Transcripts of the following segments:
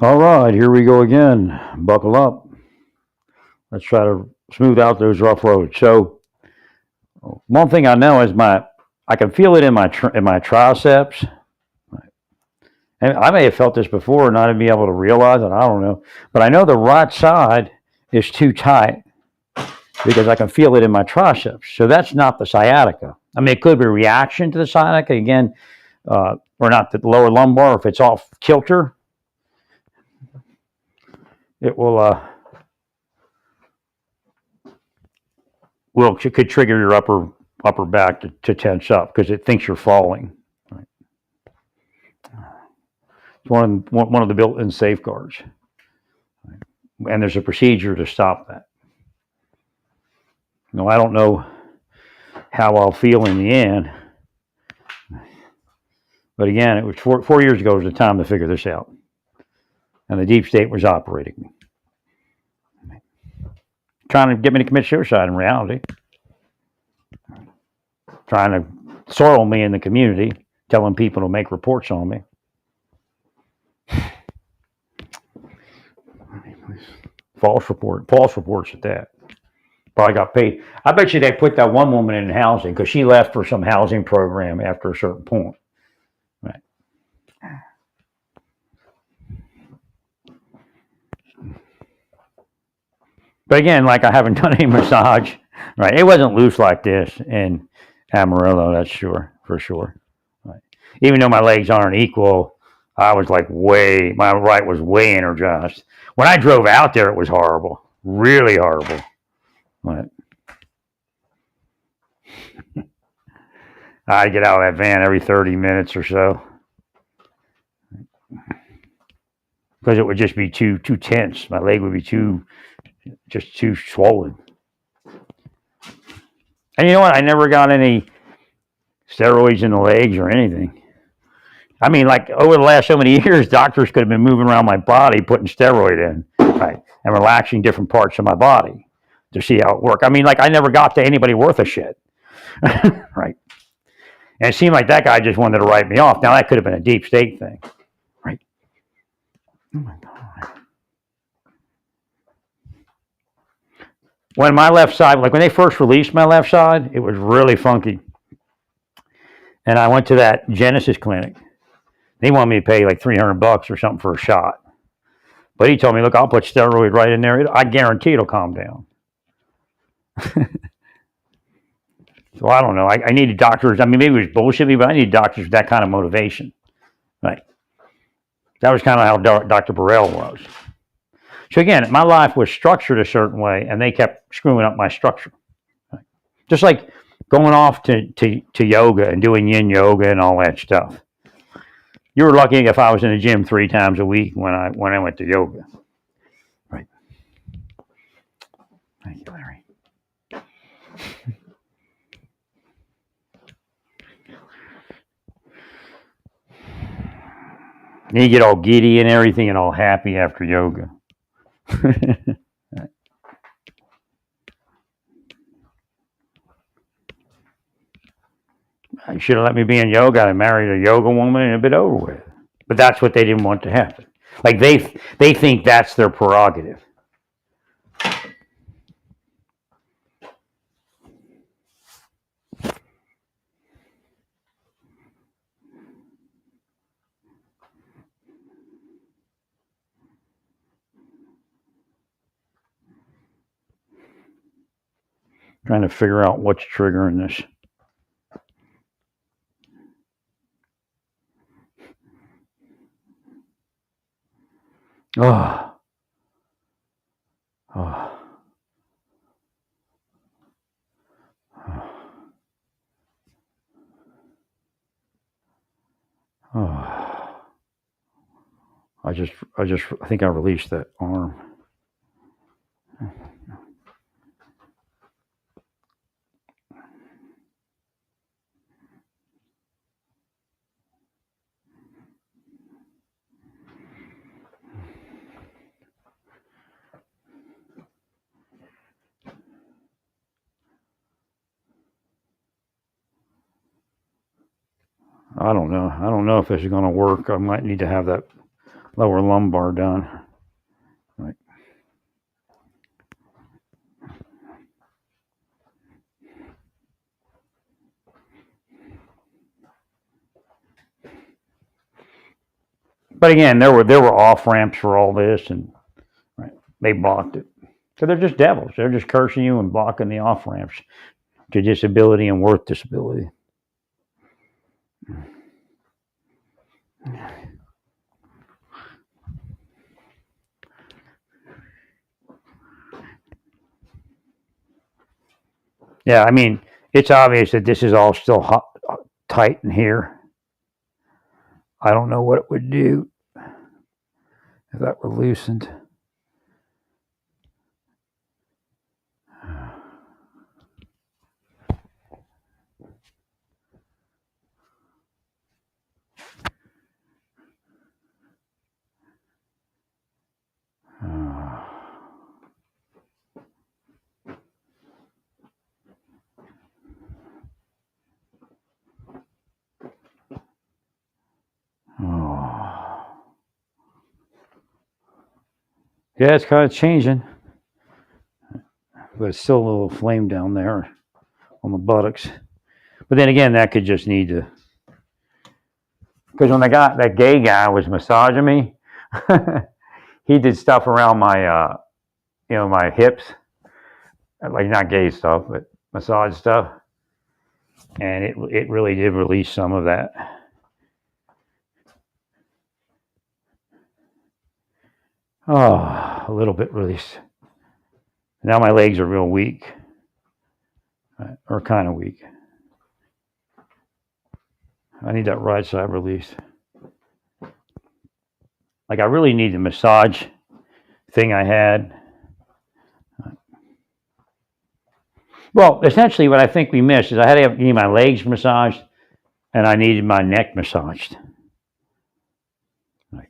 All right, here we go again. Buckle up. Let's try to smooth out those rough roads. So, one thing I know is I can feel it in my triceps, and I may have felt this before and not even be able to realize it. I don't know, but I know the right side is too tight because I can feel it in my triceps. So that's not the sciatica. I mean, it could be a reaction to the sciatica again, or not the lower lumbar. If it's off kilter, it will could trigger your upper back to tense up because it thinks you're falling. Right? It's one of the built-in safeguards, right? And there's a procedure to stop that. No, I don't know how I'll feel in the end, but again, it was 4 years ago was the time to figure this out, and the deep state was operating me, trying to get me to commit suicide. In reality, trying to soil me in the community, telling people to make reports on me. False reports at that. Probably got paid. I bet you they put that one woman in housing because she left for some housing program after a certain point. Right. But again, like I haven't done any massage. Right. It wasn't loose like this in Amarillo, that's for sure. Right. Even though my legs aren't equal, I was like my right was way energized. When I drove out there, it was horrible. Really horrible. Right. I'd get out of that van every 30 minutes or so because it would just be too tense. My leg would be too swollen. And you know what? I never got any steroids in the legs or anything. I mean, like over the last so many years, doctors could have been moving around my body, putting steroid in, right, and relaxing different parts of my body to see how it worked. I mean, like I never got to anybody worth a shit, right? And it seemed like that guy just wanted to write me off. Now that could have been a deep state thing, right? Oh my God. When my left side, like when they first released my left side, it was really funky. And I went to that Genesis clinic. They wanted me to pay like $300 or something for a shot. But he told me, look, I'll put steroid right in there. I guarantee it'll calm down. So I don't know. I needed doctors. I mean, maybe it was bullshit me, but I needed doctors with that kind of motivation. Right. That was kind of how Dr. Burrell was. So again, my life was structured a certain way, and they kept screwing up my structure. Right. Just like going off to yoga and doing yin yoga and all that stuff. You were lucky if I was in the gym 3 times a week when I went to yoga. Right. Thank you, Larry. And you get all giddy and everything and all happy after yoga. You should have let me be in yoga. I married a yoga woman and it'd been over with. But that's what they didn't want to happen. Like they think that's their prerogative. Trying to figure out what's triggering this. Oh. Oh. Oh. I think I released that arm. I don't know. I don't know if this is going to work. I might need to have that lower lumbar done. Right. But again, there were off ramps for all this, and right, they blocked it. So they're just devils. They're just cursing you and blocking the off ramps to disability and worth disability. Yeah, I mean, it's obvious that this is all still hot, tight in here. I don't know what it would do if that were loosened. Oh. Yeah, it's kind of changing, but it's still a little flame down there on the buttocks. But then again, that could just need to, because when that gay guy was massaging me, he did stuff around my my hips, like not gay stuff, but massage stuff, and it really did release some of that. Oh, a little bit released. Now my legs are real weak, or kind of weak. I need that right side released. Like I really need the massage thing I had. Well, essentially, what I think we missed is I had to need my legs massaged, and I needed my neck massaged. Right.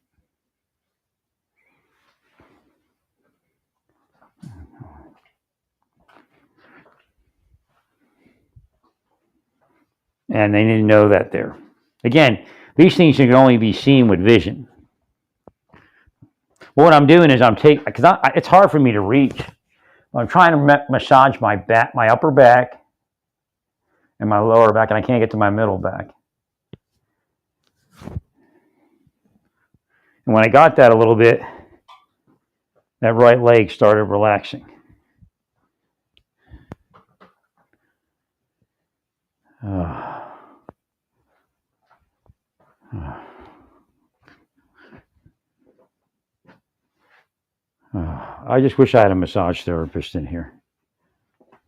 And they didn't know that there. Again, these things can only be seen with vision. Well, what I'm doing is I'm taking, because it's hard for me to reach. I'm trying to massage my back, my upper back, and my lower back, and I can't get to my middle back. And when I got that a little bit, that right leg started relaxing. I just wish I had a massage therapist in here.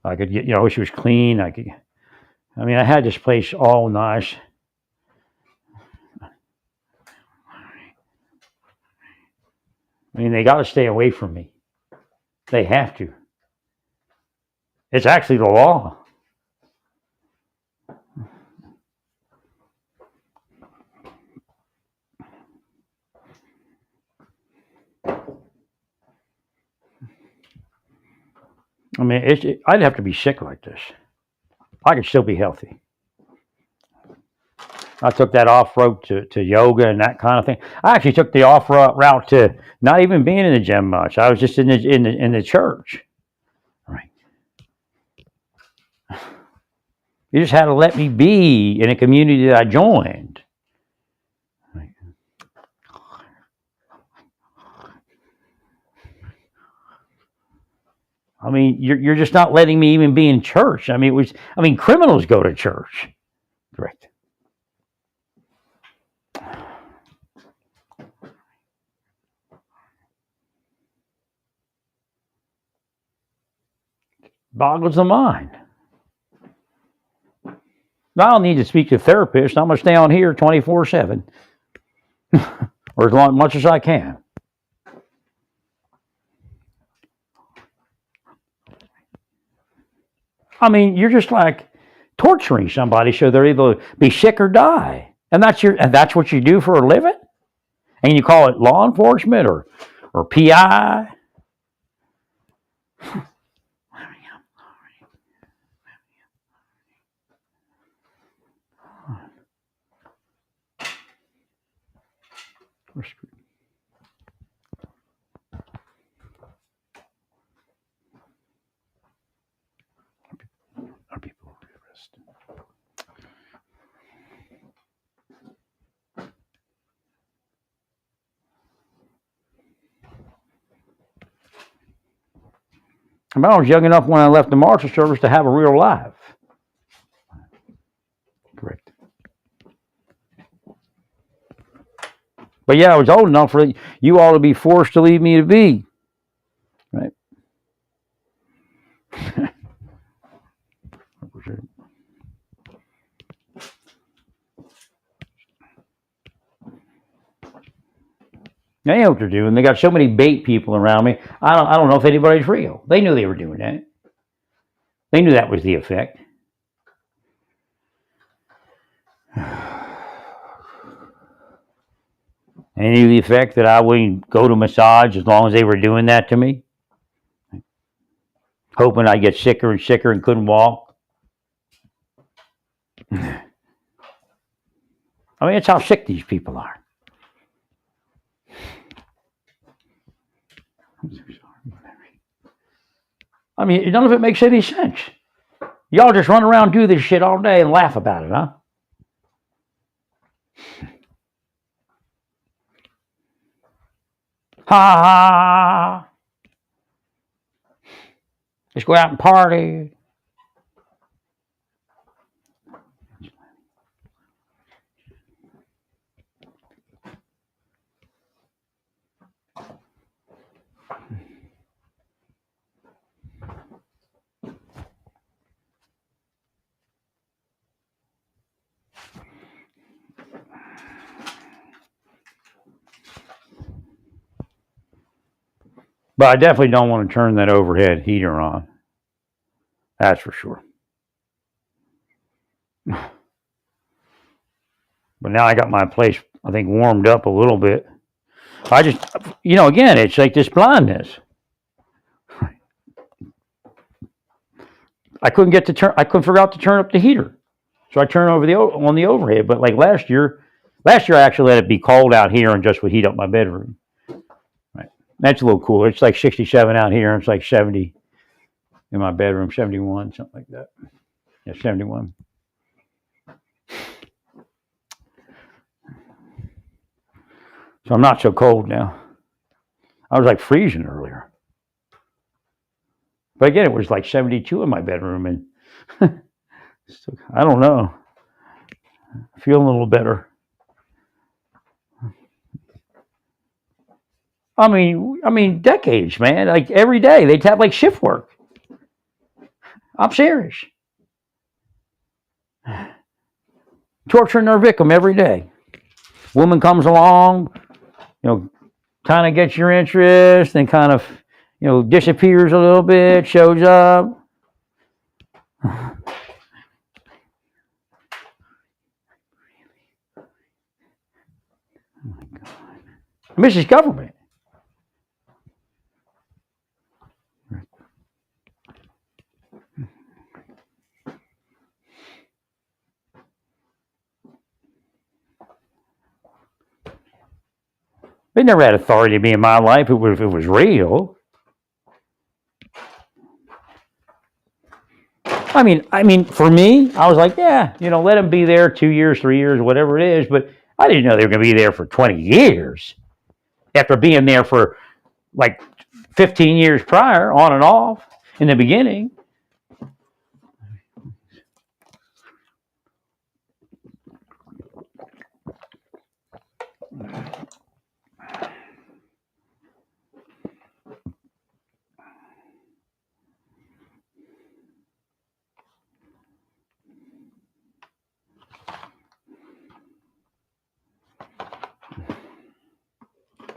I could get, I wish it was clean. I had this place all nice. I mean, they got to stay away from me. They have to. It's actually the law. I mean, I'd have to be sick like this. I could still be healthy. I took that off road to yoga and that kind of thing. I actually took the off route to not even being in the gym much. I was just in the church. Right. You just had to let me be in a community that I joined. Right. I mean, you're just not letting me even be in church. I mean, criminals go to church. Correct. Boggles the mind. I don't need to speak to a therapist. I'm going to stay on here 24/7, or as much as I can. I mean, you're just like torturing somebody so they're either be sick or die, and that's what you do for a living, and you call it law enforcement or PI. I was young enough when I left the Marshal Service to have a real life. Correct. But yeah, I was old enough for you all to be forced to leave me to be. Right? They know what they're doing. They got so many bait people around me. I don't know if anybody's real. They knew they were doing that. They knew that was the effect. They knew the effect that I wouldn't go to massage as long as they were doing that to me. Hoping I'd get sicker and sicker and couldn't walk. I mean, it's how sick these people are. I mean, none of it makes any sense. Y'all just run around and do this shit all day and laugh about it, huh? Ha ha! Let's go out and party. But I definitely don't want to turn that overhead heater on. That's for sure. But now I got my place, I think, warmed up a little bit. I just, again, it's like this blindness. I couldn't figure out to turn up the heater. So I turned on the overhead. But like last year I actually let it be cold out here and just would heat up my bedroom. Right. That's a little cooler. It's like 67 out here and it's like 70 in my bedroom, 71, something like that. Yeah, 71. So I'm not so cold now. I was like freezing earlier. But again, it was like 72 in my bedroom, and I don't know. I feel a little better. I mean, decades, man. Like every day, they'd have like shift work. I'm serious. Torturing their victim every day. Woman comes along, kind of gets your interest, and kind of, disappears a little bit, shows up. Mrs. Government. They never had authority to be in my life if it was real. I mean, for me, I was like, yeah, let them be there 2 years, 3 years, whatever it is. But I didn't know they were going to be there for 20 years after being there for like 15 years prior, on and off in the beginning.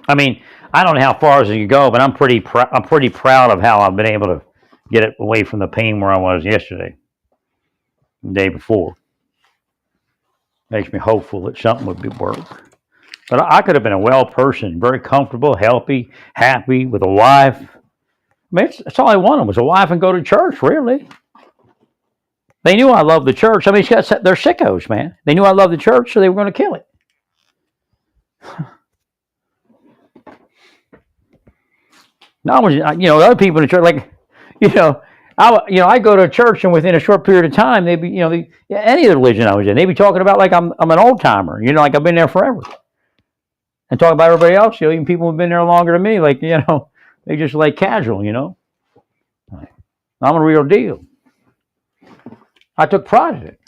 I mean, I don't know how far as you can go, but I'm pretty proud of how I've been able to get it away from the pain where I was yesterday, the day before. Makes me hopeful that something would work. But I could have been a well person, very comfortable, healthy, happy, with a wife. I mean, that's all I wanted was a wife and go to church, really. They knew I loved the church. I mean, they're sickos, man. They knew I loved the church, so they were going to kill it. Now, other people in the church, like, I go to a church and within a short period of time, they'd be, any of the religion I was in, they'd be talking about like I'm an old timer, like I've been there forever. And talk about everybody else, even people who've been there longer than me, like, they just like casual, I'm a real deal. I took pride in it.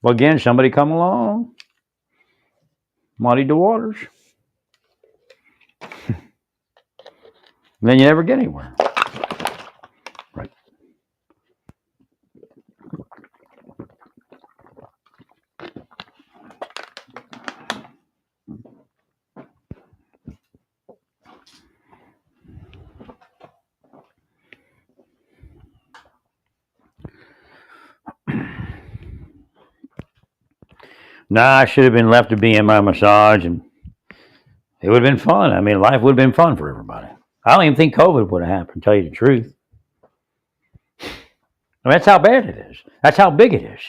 Well, again, somebody come along, muddied the waters, and then you never get anywhere. Right. Nah, I should have been left to be in my massage, and it would have been fun. I mean, life would have been fun for everybody. I don't even think COVID would have happened, to tell you the truth. I mean, that's how bad it is. That's how big it is.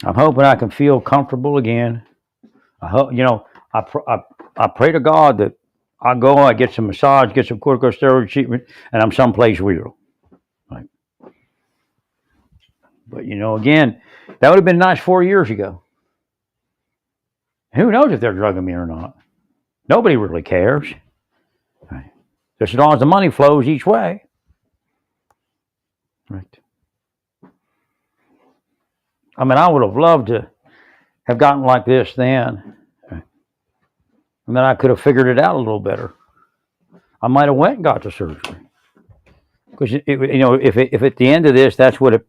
I'm hoping I can feel comfortable again. I hope, I pray to God that I go, I get some massage, get some corticosteroid treatment, and I'm someplace real. Right. But again, that would have been nice 4 years ago. Who knows if they're drugging me or not? Nobody really cares. Right. Just as long as the money flows each way. Right. I mean, I would have loved to have gotten like this then. Right. And then I could have figured it out a little better. I might have went and got the surgery. Because if at the end of this, that's what it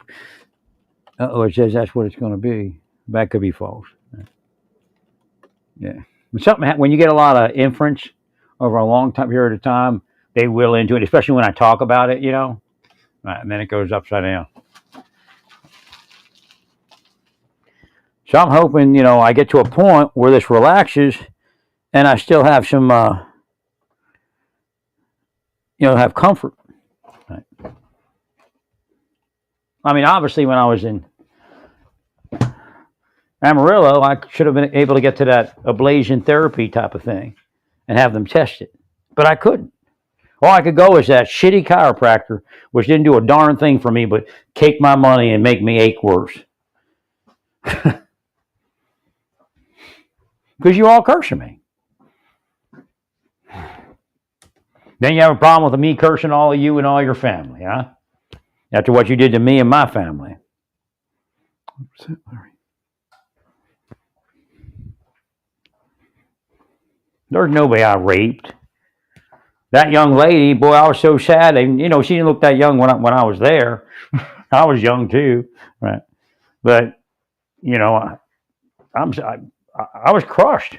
says that's what it's going to be. That could be false. Yeah. When you get a lot of inference over a long time period of time, they will into it, especially when I talk about it, right, and then it goes upside down. So I'm hoping, I get to a point where this relaxes and I still have some, have comfort. Right. I mean, obviously, when I was in Amarillo, I should have been able to get to that ablation therapy type of thing and have them test it. But I couldn't. All I could go is that shitty chiropractor, which didn't do a darn thing for me but take my money and make me ache worse. Because you all cursing me. Then you have a problem with me cursing all of you and all your family, huh? After what you did to me and my family. There's nobody I raped. That young lady, boy, I was so sad. And, she didn't look that young when I was there. I was young too, right? But I was crushed.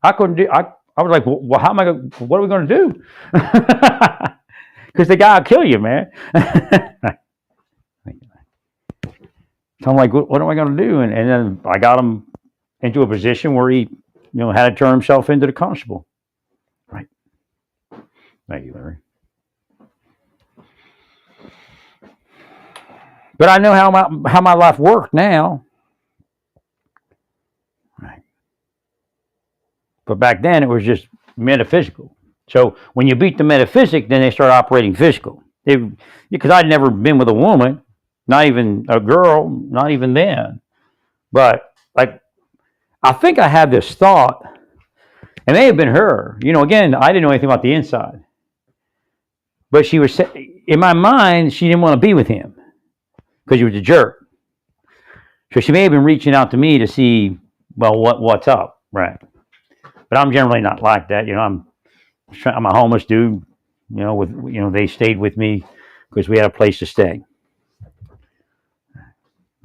I couldn't do. I was like, well, how am I? What are we going to do? Because the guy will kill you, man. So I'm like, what am I going to do? And then I got him into a position where he, had to turn himself into the constable. Right. Thank you, Larry. But I know how my life worked now. Right. But back then it was just metaphysical. So when you beat the metaphysic, then they start operating physical. Because I'd never been with a woman, not even a girl, not even then. But I think I had this thought. It may have been her. Again, I didn't know anything about the inside. But she was, in my mind, she didn't want to be with him because he was a jerk. So she may have been reaching out to me to see, well, what's up, right? But I'm generally not like that. I'm a homeless dude. They stayed with me because we had a place to stay.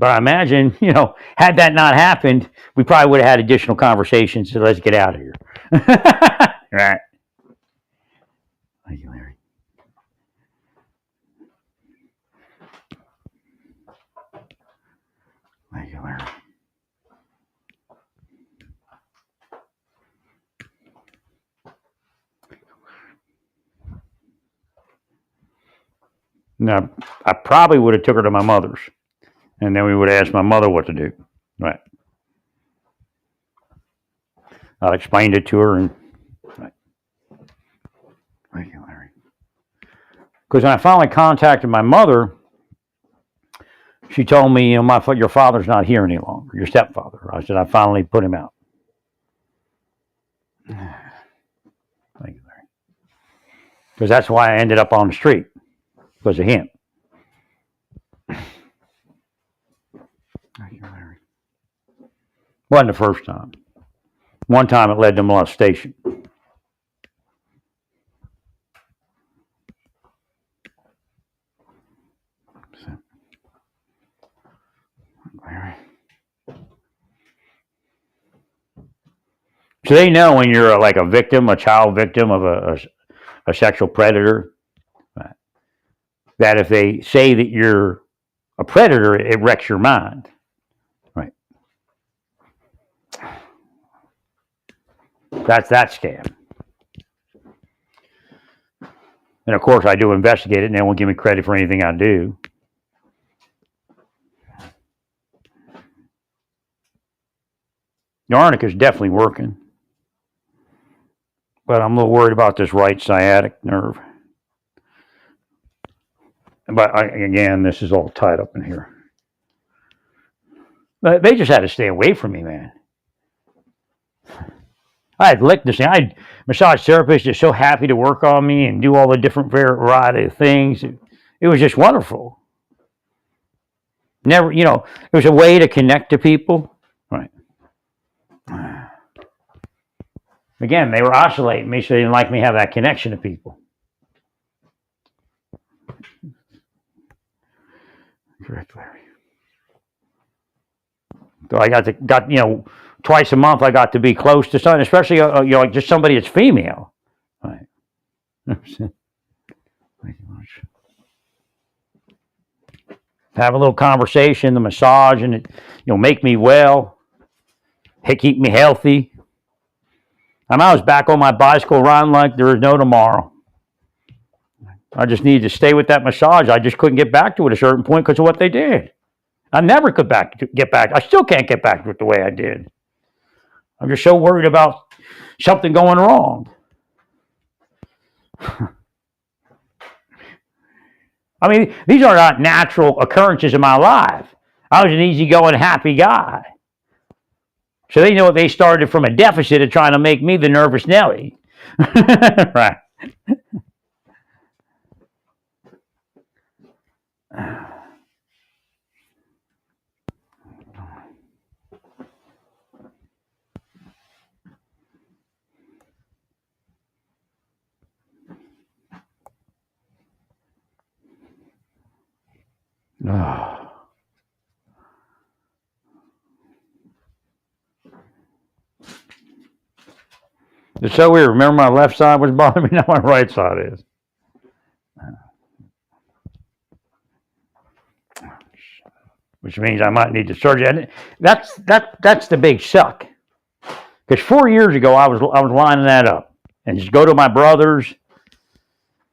But I imagine, had that not happened, we probably would have had additional conversations. So let's get out of here. Right. Thank you, Larry. Thank you, Larry. Now, I probably would have took her to my mother's. And then we would ask my mother what to do. Right. I explained it to her. And right. Because when I finally contacted my mother, she told me, your father's not here any longer, your stepfather. I said, I finally put him out. Thank you, Larry. Because that's why I ended up on the street, because of him. Thank you, Larry. Wasn't the first time. One time it led to molestation. So they know when you're like a victim, a child victim of a sexual predator, that if they say that you're a predator, it wrecks your mind. Right. That's that scam. And of course, I do investigate it, and they won't give me credit for anything I do. The arnica is definitely working. But I'm a little worried about this right sciatic nerve. But again, this is all tied up in here. But they just had to stay away from me, man. I had licked this thing. I had massage therapists just so happy to work on me and do all the different variety of things. It was just wonderful. Never, it was a way to connect to people. Right. Again, they were oscillating me, so they didn't like me have that connection to people. Correct, Larry. So I got twice a month I got to be close to someone, especially like just somebody that's female. Right. Thank you much. Have a little conversation, the massage, and it make me well, keep me healthy. I was back on my bicycle riding like there is no tomorrow. I just needed to stay with that massage. I just couldn't get back to it at a certain point because of what they did. I never could get back. I still can't get back to it the way I did. I'm just so worried about something going wrong. I mean, these are not natural occurrences in my life. I was an easygoing, happy guy. So they know they started from a deficit of trying to make me the nervous Nelly. Right. It's so weird. Remember, my left side was bothering me. Now my right side is. Which means I might need to surgery. That's the big suck. Because 4 years ago I was lining that up and just go to my brother's.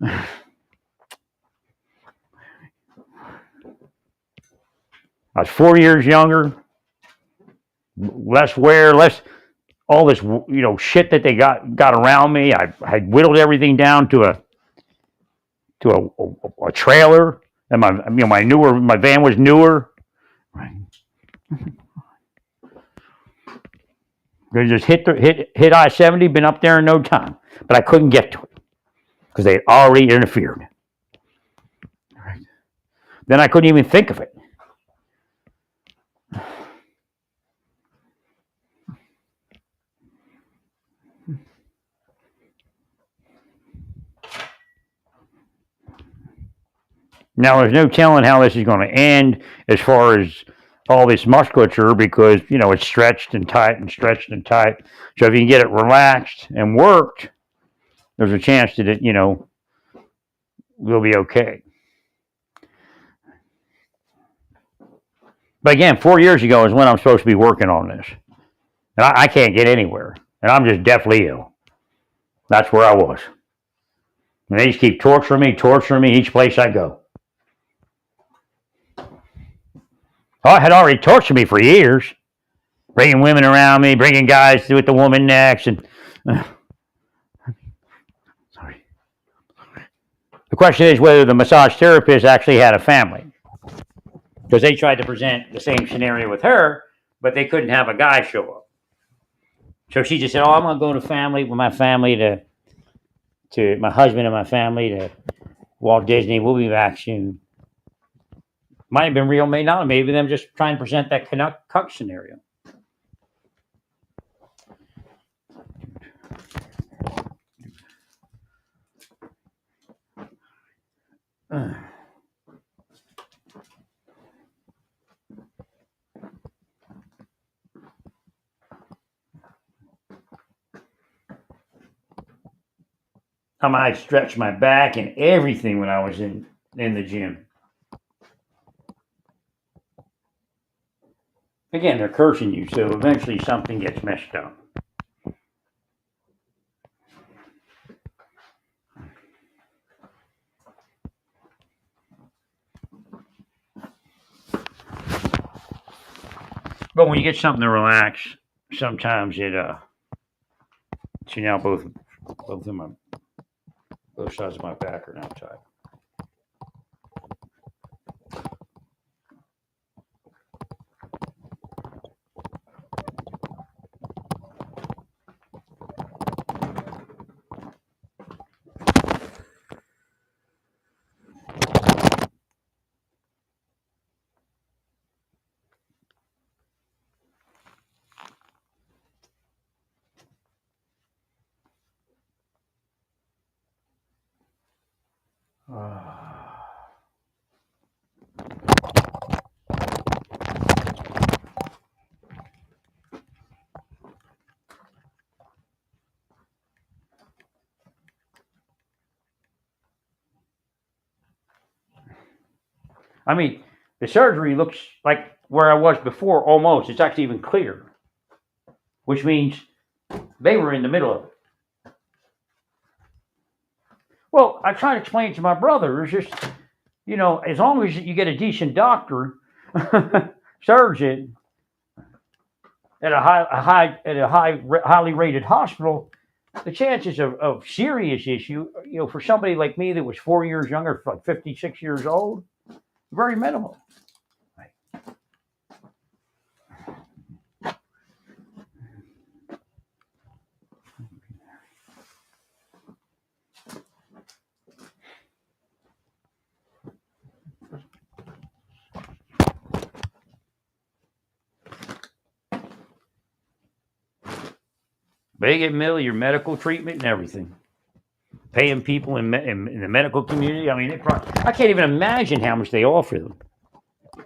I was 4 years younger, less wear, less all this shit that they got around me. I had whittled everything down to a trailer, and my van was newer. Right. They just hit I-70, been up there in no time, but I couldn't get to it because they had already interfered. Right. Then I couldn't even think of it. Now, there's no telling how this is going to end as far as all this musculature because, it's stretched and tight and stretched and tight. So if you can get it relaxed and worked, there's a chance that it, will be okay. But again, 4 years ago is when I'm supposed to be working on this. And I can't get anywhere. And I'm just deathly ill. That's where I was. And they just keep torturing me each place I go. Oh, it had already tortured me for years. Bringing women around me, bringing guys with the woman next. And sorry. The question is whether the massage therapist actually had a family, because they tried to present the same scenario with her, but they couldn't have a guy show up. So she just said, "Oh, I'm going to go to family with my family to my husband and my family to Walt Disney. We'll be back soon." Might have been real, may not. Maybe them just trying to present that cuck scenario. I might stretch my back and everything when I was in the gym. Again, they're cursing you, so eventually something gets messed up. But when you get something to relax, sometimes it see now both sides of my back are now tight. I mean, the surgery looks like where I was before almost. It's actually even clearer, which means they were in the middle of it. Well, I try to explain to my brother, it's just, as long as you get a decent doctor, surgeon at a highly rated hospital, the chances of serious issue, for somebody like me that was 4 years younger, like 56 years old, very minimal. They get your medical treatment and everything. Paying people in the medical community. I mean, I can't even imagine how much they offer them.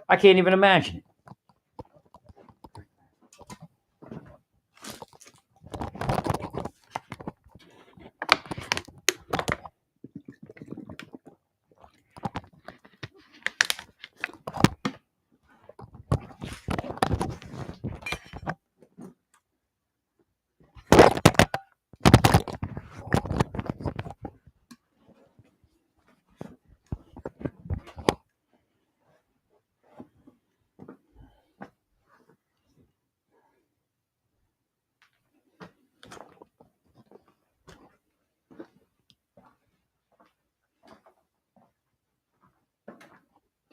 I can't even imagine it.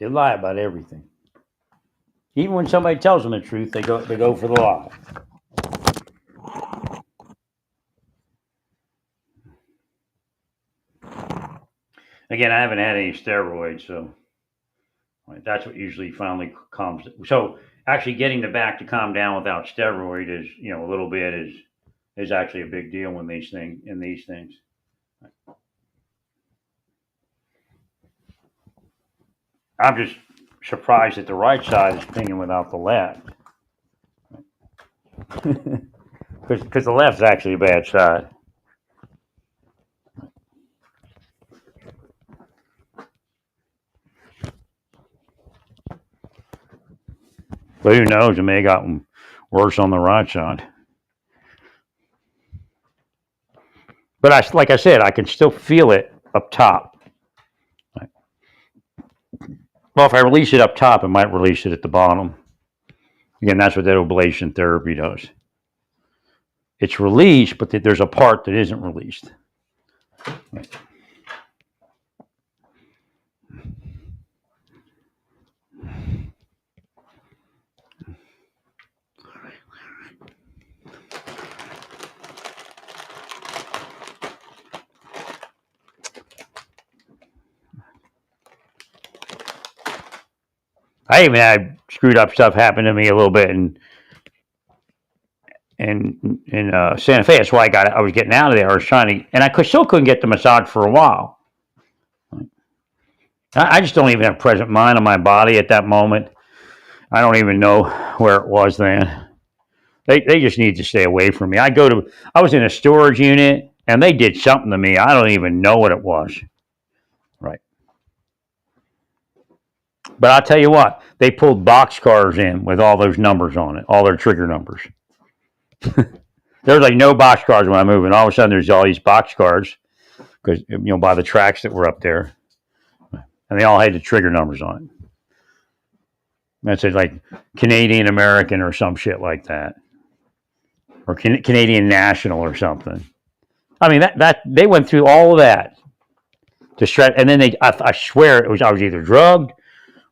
They lie about everything. Even when somebody tells them the truth, they go for the lie. Again, I haven't had any steroids, so that's what usually finally calms. So actually, getting the back to calm down without steroid is, a little bit is actually a big deal in these things. I'm just surprised that the right side is pinging without the left, because the left's actually a bad side. But who knows? It may have gotten worse on the right side. But like I said, I can still feel it up top. Well, if I release it up top, it might release it at the bottom. Again, that's what that ablation therapy does. It's released, but there's a part that isn't released. I even had screwed up stuff happen to me a little bit in Santa Fe. That's why I was getting out of there. I was trying to, and still couldn't get the massage for a while. I just don't even have present mind on my body at that moment. I don't even know where it was then. They just need to stay away from me. I was in a storage unit and they did something to me. I don't even know what it was. Right. But I'll tell you what, they pulled box cars in with all those numbers on it, all their trigger numbers. There's like no box cars when I move, and all of a sudden there's all these box cars because by the tracks that were up there, and they all had the trigger numbers on it. That's like Canadian American or some shit like that, or Canadian National or something. I mean that they went through all of that to shred, and then I swear I was either drugged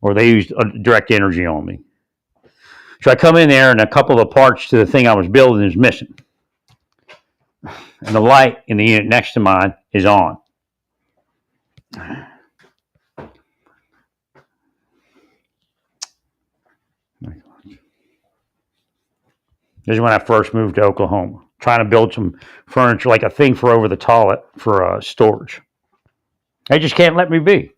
or they used direct energy on me. So I come in there and a couple of parts to the thing I was building is missing. And the light in the unit next to mine is on. This is when I first moved to Oklahoma, trying to build some furniture, like a thing for over the toilet for storage. They just can't let me be.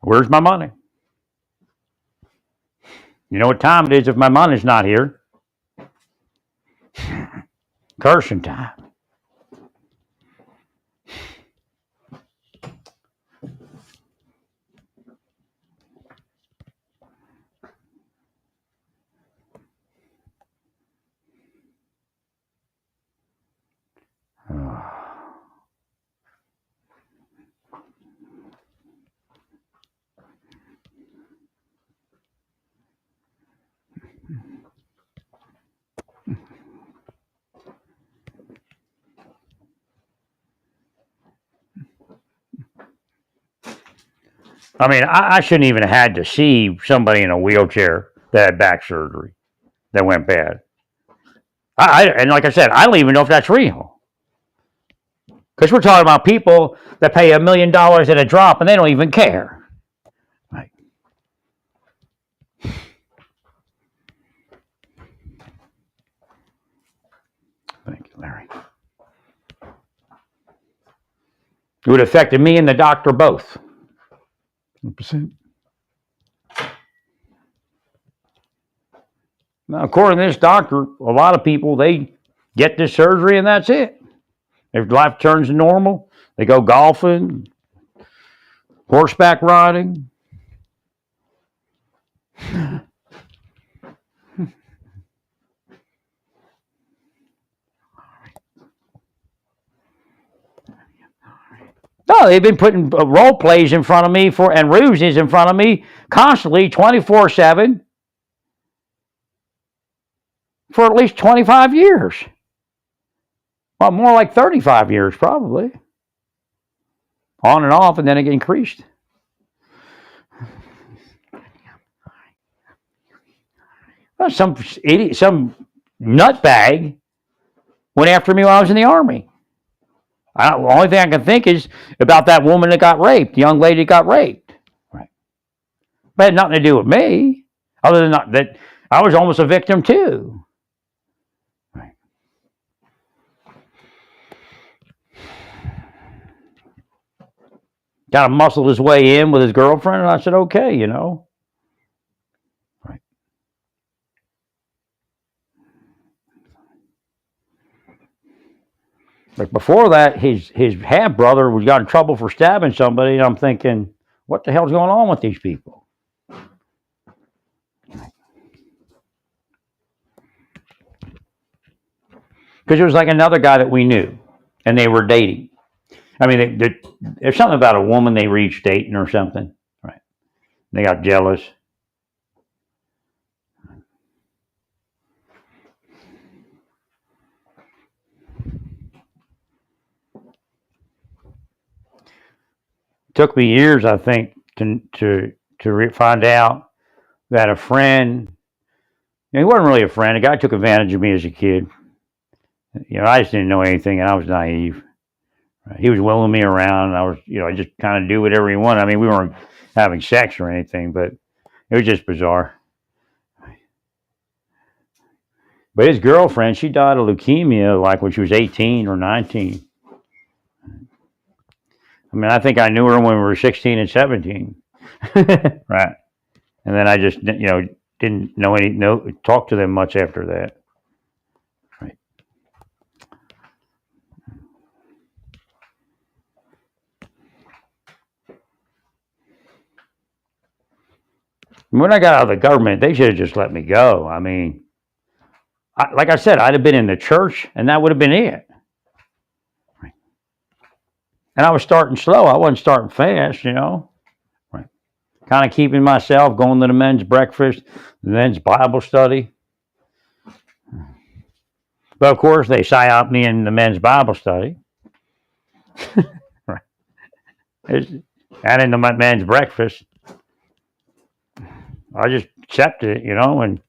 Where's my money? You know what time it is if my money's not here? Cursing time. I mean, I shouldn't even have had to see somebody in a wheelchair that had back surgery that went bad. And like I said, I don't even know if that's real. Because we're talking about people that pay $1 million at a drop and they don't even care. Right. Thank you, Larry. It would have affected me and the doctor both. 100%. Now, according to this doctor, a lot of people, they get this surgery and that's it. If life turns to normal, they go golfing, horseback riding. No, they've been putting role plays in front of me and ruses in front of me constantly, 24/7, for at least 25 years. Well, more like 35 years, probably. On and off, and then it increased. Well, some idiot, some nutbag went after me while I was in the Army. The only thing I can think is about that woman that got raped, the young lady that got raped. Right. But it had nothing to do with me, other than that I was almost a victim too. Right. Kind of muscled his way in with his girlfriend, and I said, okay, Right. But before that, his half brother got in trouble for stabbing somebody, and I'm thinking, what the hell's going on with these people? Because there was like another guy that we knew, and they were dating. I mean, there's something about a woman they reached dating or something, right? They got jealous. Took me years, I think, to find out that a friend he wasn't really a friend. The guy took advantage of me as a kid. I just didn't know anything, and I was naive. He was wheeling me around, and I was, I just kind of do whatever he wanted. I mean, we weren't having sex or anything, but it was just bizarre. But his girlfriend, she died of leukemia like when she was 18 or 19. I mean, I think I knew her when we were 16 and 17. Right. And then I just, didn't talk to them much after that. Right. When I got out of the government, they should have just let me go. I mean, like I said, I'd have been in the church, and that would have been it. Right. And I was starting slow. I wasn't starting fast, Right. Kind of keeping myself, going to the men's breakfast, the men's Bible study. But of course, they psyop me in the men's Bible study. Right. And in the men's breakfast. I just accepted it, and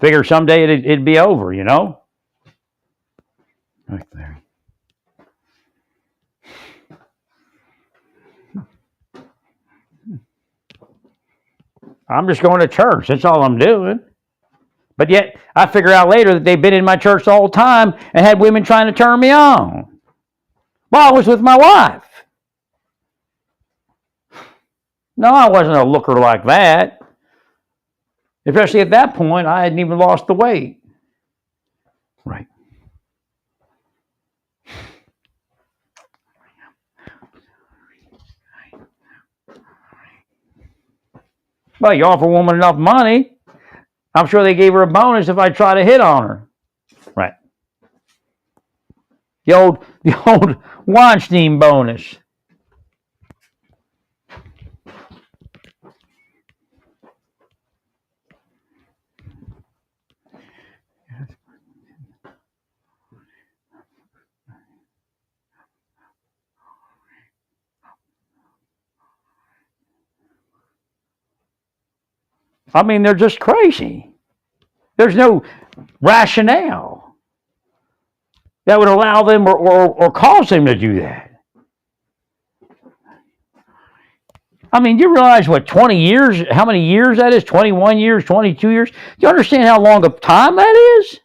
figured someday it'd be over, Right there. I'm just going to church. That's all I'm doing. But yet, I figure out later that they've been in my church the whole time and had women trying to turn me on while I was with my wife. No, I wasn't a looker like that. Especially at that point, I hadn't even lost the weight. Right. Well, you offer a woman enough money, I'm sure they gave her a bonus if I try to hit on her. Right. The old Weinstein bonus. I mean, they're just crazy. There's no rationale that would allow them or cause them to do that. I mean, you realize what, 20 years, how many years that is? 21 years, 22 years? Do you understand how long of time that is?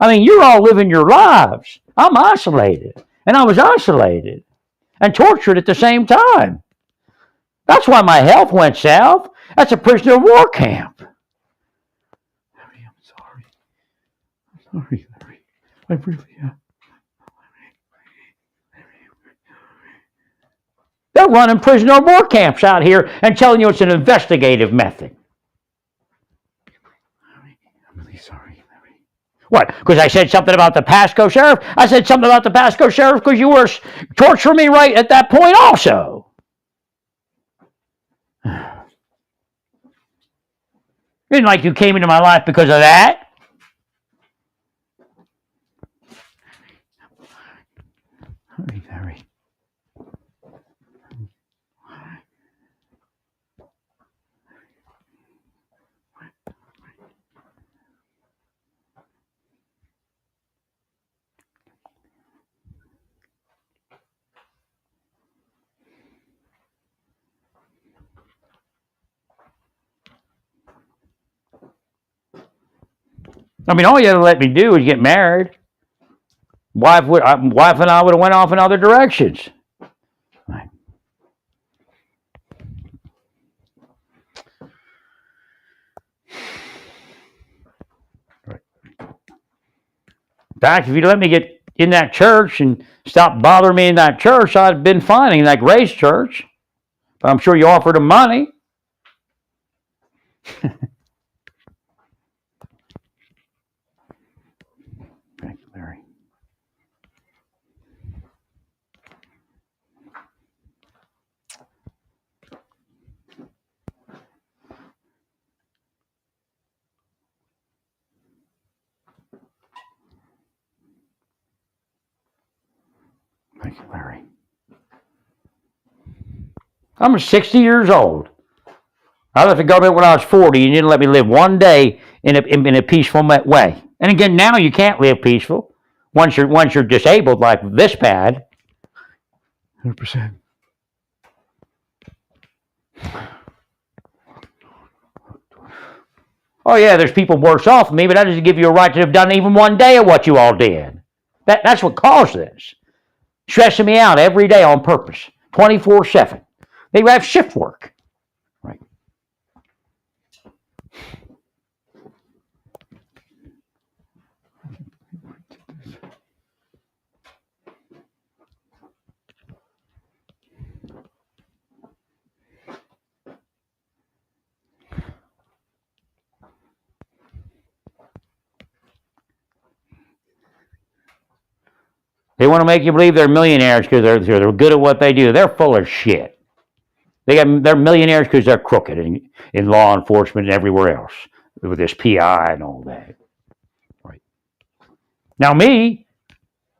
I mean, you're all living your lives. I'm isolated. And I was isolated and tortured at the same time. That's why my health went south. That's a prisoner of war camp. Larry, I'm sorry. I'm sorry, Larry. I really am. They're running prisoner of war camps out here and telling you it's an investigative method. I'm really sorry, Larry. What? Because I said something about the Pasco sheriff? I said something about the Pasco sheriff because you were torturing me right at that point also. Isn't like you came into my life because of that. Larry. I mean, all you had to let me do was get married. Wife and I would have went off in other directions. Right. In fact, if you let me get in that church and stop bothering me in that church, I'd have been fine in that Grace Church. But I'm sure you offered him money. Thank you, Larry. Thank you, Larry. I'm 60 years old. I left the government when I was 40, and you didn't let me live one day in a peaceful way. And again, now you can't live peaceful once you're disabled like this bad. 100%. Oh yeah, there's people worse off than me, but that doesn't give you a right to have done even one day of what you all did. That's what caused this. Stressing me out every day on purpose, 24/7. They have shift work. Right. They want to make you believe they're millionaires because they're good at what they do. They're full of shit. They're millionaires because they're crooked in law enforcement and everywhere else with this PI and all that. Right. Now me,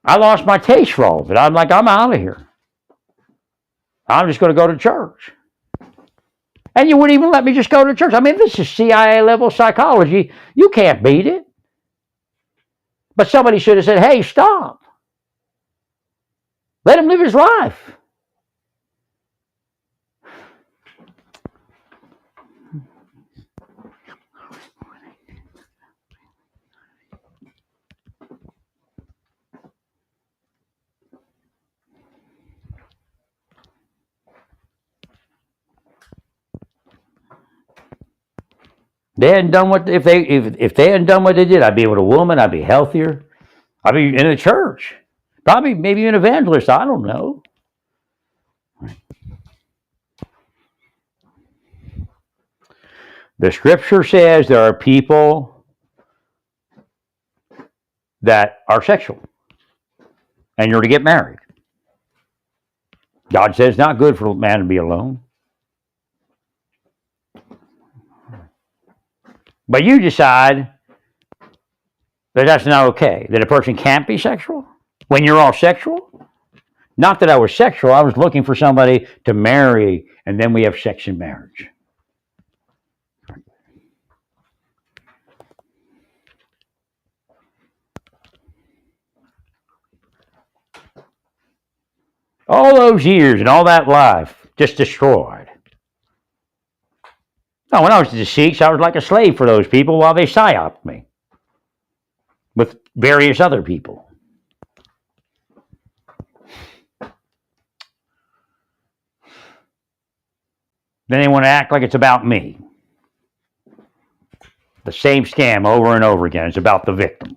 I lost my taste for all of it. I'm like, I'm out of here. I'm just going to go to church. And you wouldn't even let me just go to church. I mean, this is CIA level psychology. You can't beat it. But somebody should have said, hey, stop. Let him live his life. They hadn't done what if they hadn't done what they did, I'd be with a woman, I'd be healthier, I'd be in a church, probably maybe an evangelist. I don't know. The scripture says there are people that are sexual, and you're to get married. God says it's not good for a man to be alone. But you decide that that's not okay, that a person can't be sexual when you're all sexual. Not that I was sexual, I was looking for somebody to marry, and then we have sex in marriage. All those years and all that life just destroyed. No, when I was to the Sikhs, I was like a slave for those people while they psyoped me with various other people. Then they want to act like it's about me. The same scam over and over again. It's about the victim.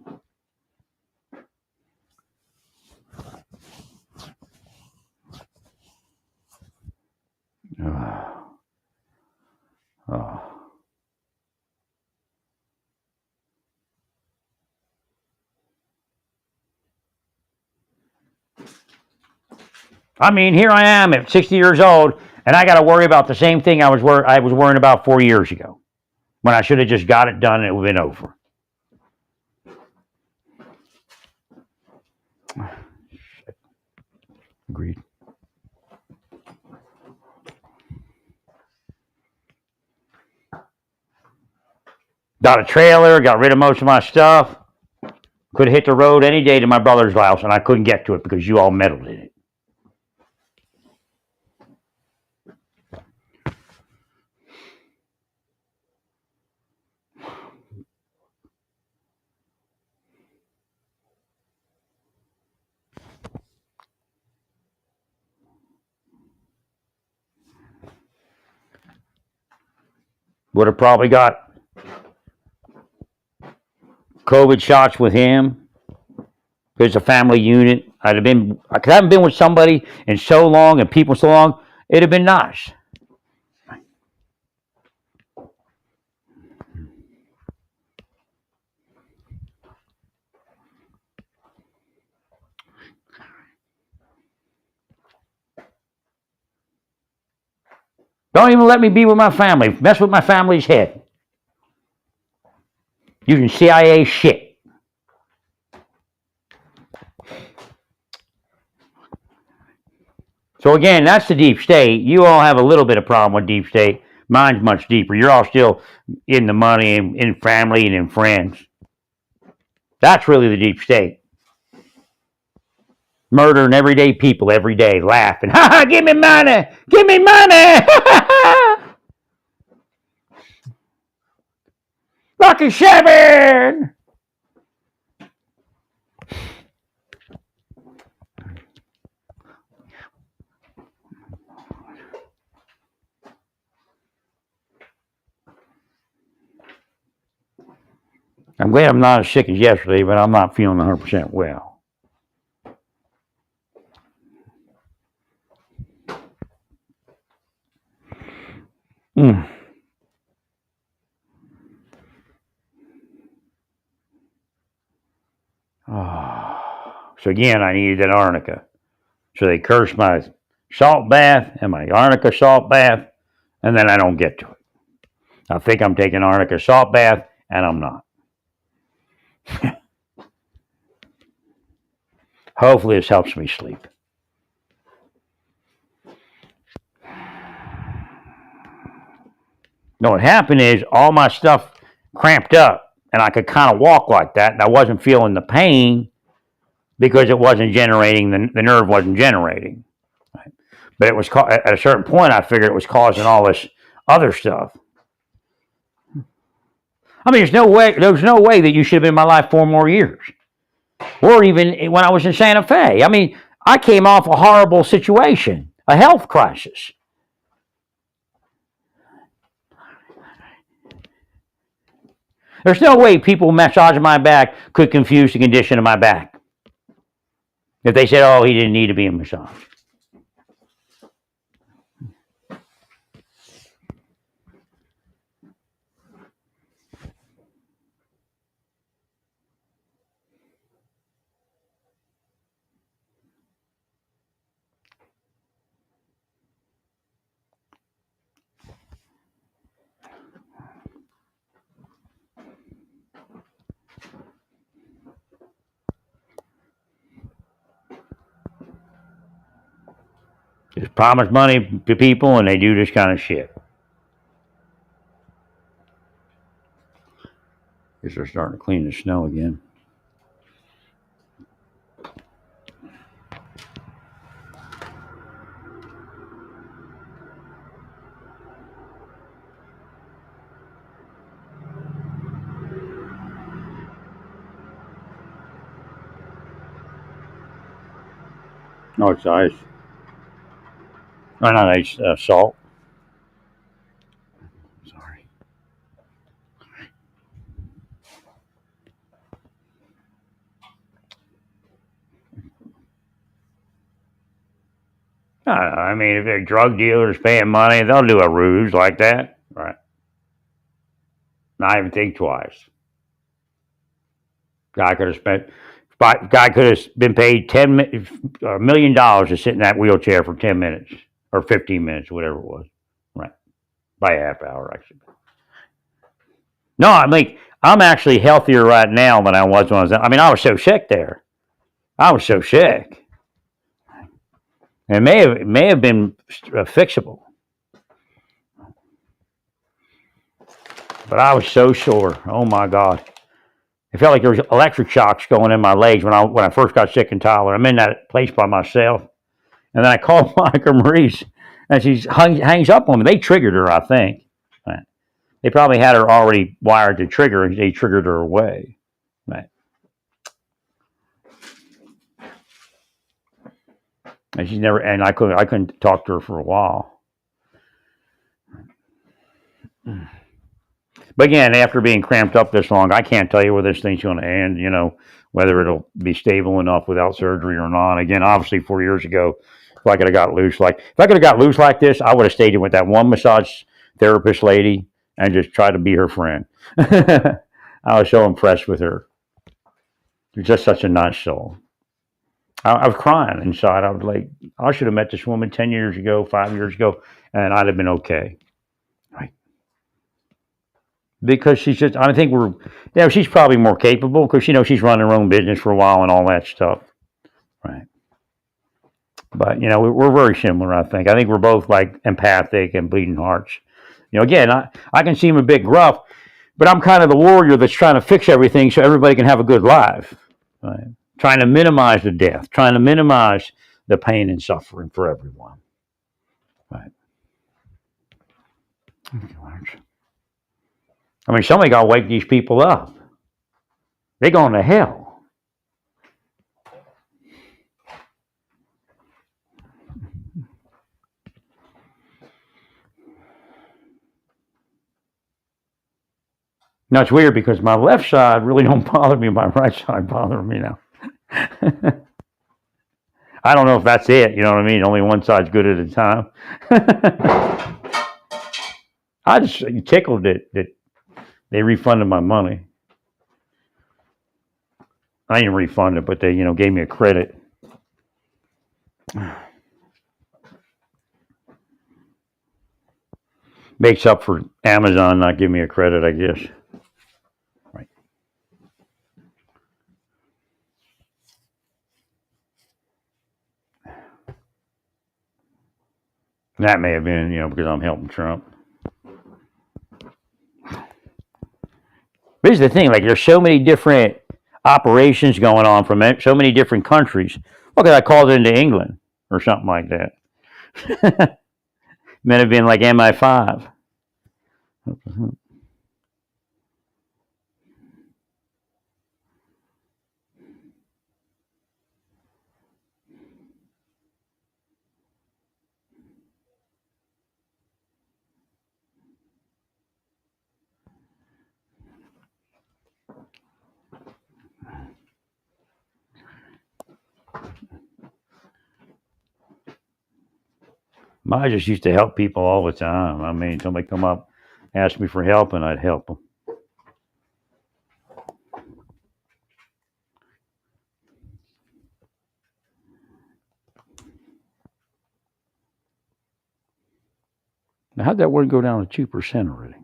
I mean, here I am at 60 years old, and I got to worry about the same thing I was worrying about 4 years ago, when I should have just got it done and it would have been over. Agreed. Got a trailer, got rid of most of my stuff. Could have hit the road any day to my brother's house, and I couldn't get to it because you all meddled in it. Would have probably got COVID shots with him. There's a family unit. I haven't been with somebody in so long and people so long. It'd have been nice. Don't even let me be with my family. Mess with my family's head. Using CIA shit. So again, that's the deep state. You all have a little bit of problem with deep state. Mine's much deeper. You're all still in the money and in family and in friends. That's really the deep state. Murdering everyday people every day, laughing. Ha ha, give me money! Give me money! Lucky 7! I'm glad I'm not as sick as yesterday, but I'm not feeling 100% well. Mm. Oh. So again, I needed that arnica. So they cursed my salt bath and my arnica salt bath, and then I don't get to it. I think I'm taking arnica salt bath, and I'm not. Hopefully this helps me sleep. No, what happened is all my stuff cramped up, and I could kind of walk like that, and I wasn't feeling the pain because it wasn't generating, the nerve wasn't generating. Right? But it was at a certain point, I figured it was causing all this other stuff. I mean, there's no way that you should have been in my life 4 more years, or even when I was in Santa Fe. I mean, I came off a horrible situation, a health crisis. There's no way people massaging my back could confuse the condition of my back. If they said, oh, he didn't need to be massaged. Just promise money to people and they do this kind of shit. Guess they're starting to clean the snow again. No, it's ice. No, not ice, salt. Sorry. I mean, if they're drug dealers paying money, they'll do a ruse like that. Right. Not even think twice. Guy could have been paid $1 million to sit in that wheelchair for 10 minutes or 15 minutes, whatever it was. Right. By a half hour, actually. No, I mean, I'm actually healthier right now than I was when I was. I mean, I was so sick there. I was so sick. It may have been fixable, but I was so sore. Oh my God! It felt like there was electric shocks going in my legs when I first got sick in Tyler. I'm in that place by myself, and then I called Monica Maurice, and she hangs up on me. They triggered her, I think. Right. They probably had her already wired to trigger, and they triggered her away. Right. And she's never, and I couldn't talk to her for a while. But again, after being cramped up this long, I can't tell you where this thing's going to end, whether it'll be stable enough without surgery or not. Again, obviously 4 years ago, if I could have got loose like this, I would have stayed in with that one massage therapist lady and just tried to be her friend. I was so impressed with her. She's just such a nice soul. I was crying inside. I was like, I should have met this woman 10 years ago, 5 years ago, and I'd have been okay. Right. Because she's just, I think she's probably more capable because, she's running her own business for a while and all that stuff. Right. But, we're very similar, I think. I think we're both like empathic and bleeding hearts. Again, I can seem a bit gruff, but I'm kind of the warrior that's trying to fix everything so everybody can have a good life. Right? Trying to minimize the death, trying to minimize the pain and suffering for everyone. Right? I mean, somebody got to wake these people up. They're going to hell. Now, it's weird because my left side really don't bother me. My right side bothers me now. I don't know if that's it. You know what I mean? Only one side's good at a time. I just tickled that they refunded my money. I didn't refund it, but they, gave me a credit. Makes up for Amazon not giving me a credit, I guess. Right. That may have been, because I'm helping Trump. But here's the thing, like there's so many different operations going on from so many different countries. What could I call it into England or something like that? Might have been like MI5. I just used to help people all the time. I mean, somebody come up, ask me for help, and I'd help them. Now, how'd that one go down to 2% already?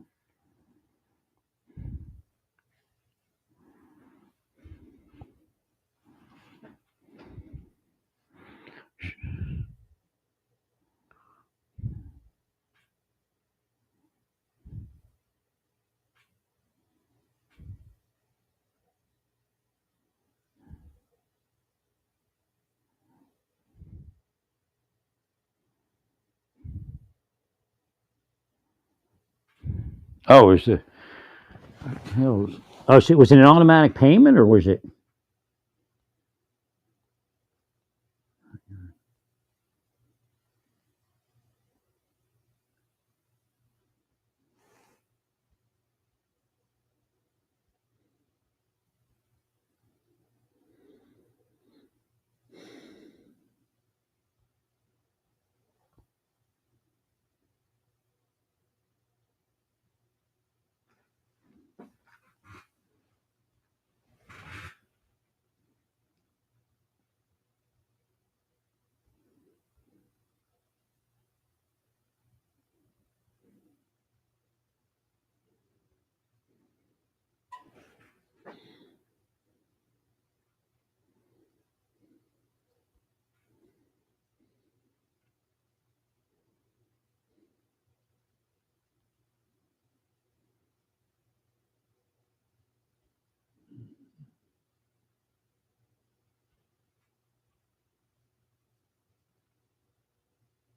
Oh, was it? Oh, so was it an automatic payment or was it?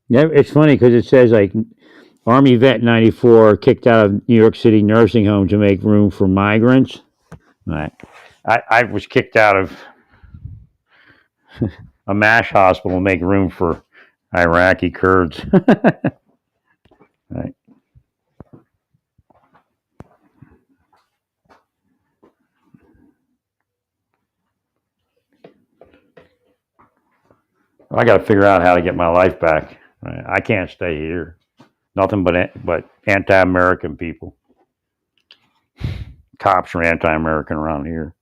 Yeah, it's funny because it says like Army Vet 94 kicked out of New York City nursing home to make room for migrants. Right. I was kicked out of a MASH hospital to make room for Iraqi Kurds. Right. I got to figure out how to get my life back. Right. I can't stay here. Nothing but anti-American people. Cops are anti-American around here.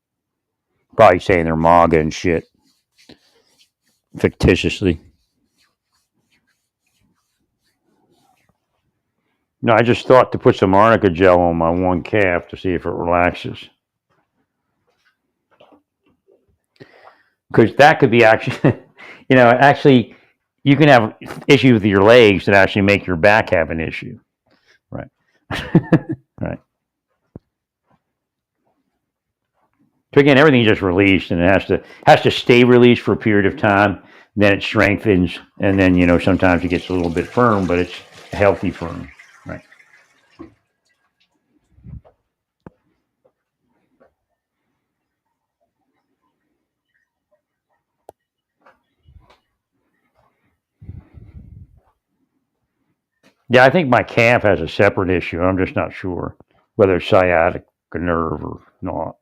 Probably saying they're MAGA and shit. Fictitiously. No, I just thought to put some arnica gel on my one calf to see if it relaxes. Because that could be actually, you can have issues with your legs that actually make your back have an issue. Right. Right. So again, everything's just released, and it has to stay released for a period of time. Then it strengthens, and then sometimes it gets a little bit firm, but it's healthy firm. Right. Yeah, I think my calf has a separate issue. I'm just not sure whether it's sciatic nerve or not.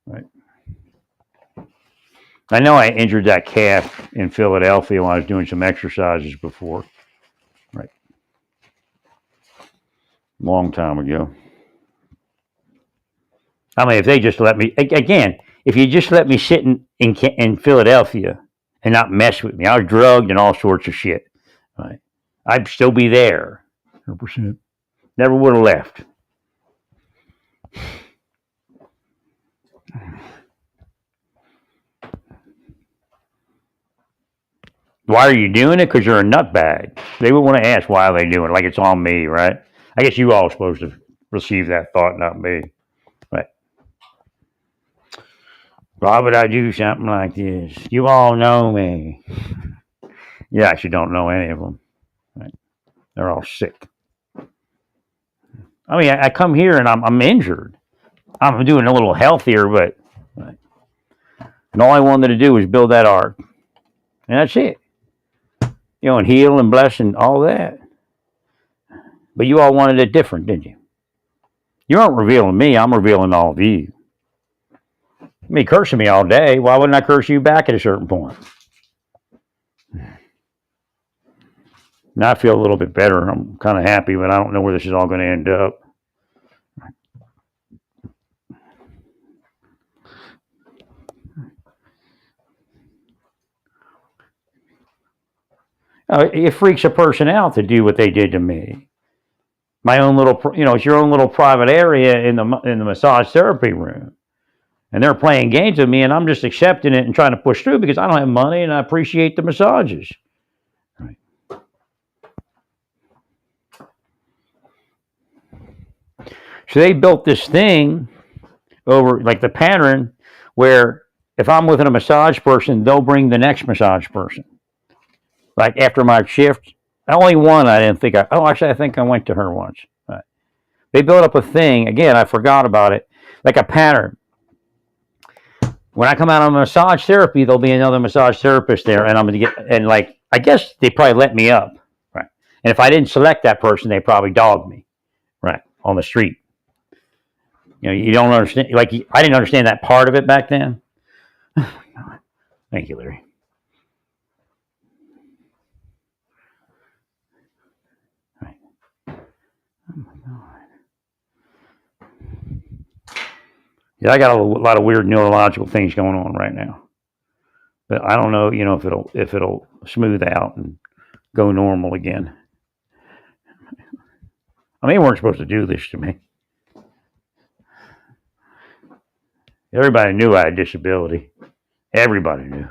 Right. I know I injured that calf in Philadelphia when I was doing some exercises before. Right. Long time ago. I mean, if they just let me again, if you just let me sit in Philadelphia and not mess with me, I was drugged and all sorts of shit. Right. I'd still be there. 100%. Never would have left. Why are you doing it? Because you're a nutbag. They would want to ask why are they doing it, like it's on me, right? I guess you all are supposed to receive that thought, not me. Right. Why would I do something like this? You all know me. You actually don't know any of them. Right. They're all sick. I mean, I come here and I'm injured. I'm doing a little healthier, but right. And all I wanted to do was build that ark, and that's it. And heal and bless and all that. But you all wanted it different, didn't you? You aren't revealing me. I'm revealing all of you. Me cursing me all day. Why wouldn't I curse you back at a certain point? Now I feel a little bit better. I'm kind of happy, but I don't know where this is all going to end up. It freaks a person out to do what they did to me. My own little, it's your own little private area in the massage therapy room, and they're playing games with me, and I'm just accepting it and trying to push through because I don't have money and I appreciate the massages. Right. So they built this thing over like the pattern where if I'm with a massage person, they'll bring the next massage person. Like after my shift, only one I didn't think actually I think I went to her once. Right. They built up a thing again. I forgot about it, like a pattern. When I come out on massage therapy, there'll be another massage therapist there, and I'm gonna get and like I guess they probably let me up, right? And if I didn't select that person, they probably dogged me, right, on the street. You don't understand. Like I didn't understand that part of it back then. Thank you, Larry. Right. Oh my God. Yeah, I got a lot of weird neurological things going on right now, but I don't know, if it'll smooth out and go normal again. I mean, they weren't supposed to do this to me. Everybody knew I had disability. Everybody knew.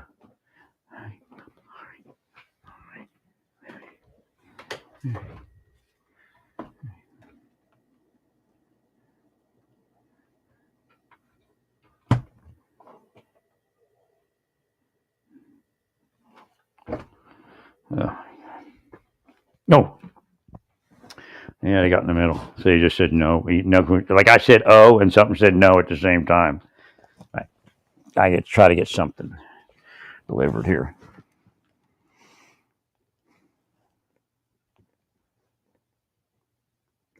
Uh, no. Yeah, they got in the middle. So they just said no. No. Like I said oh, and something said no at the same time. I try to get something delivered here.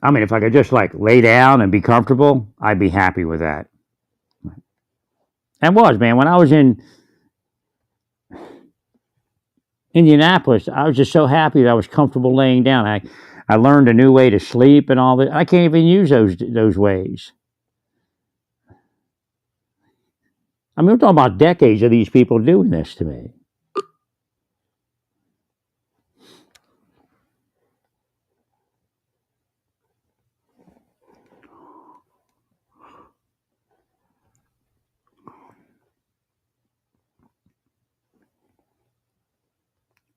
I mean, if I could just like lay down and be comfortable, I'd be happy with that. And was, man, when I was in Indianapolis, I was just so happy that I was comfortable laying down. I learned a new way to sleep and all that. I can't even use those ways. I mean, we're talking about decades of these people doing this to me.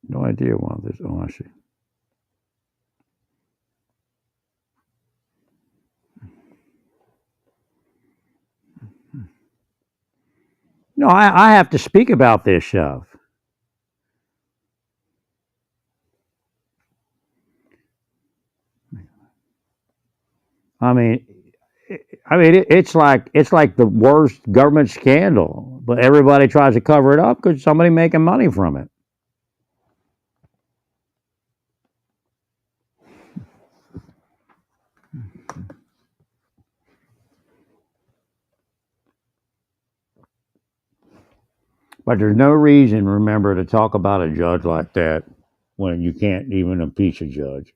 No idea why this. Oh, I see. No, I have to speak about this stuff. I mean, it's like the worst government scandal, but everybody tries to cover it up because somebody making money from it. But there's no reason, remember, to talk about a judge like that when you can't even impeach a judge.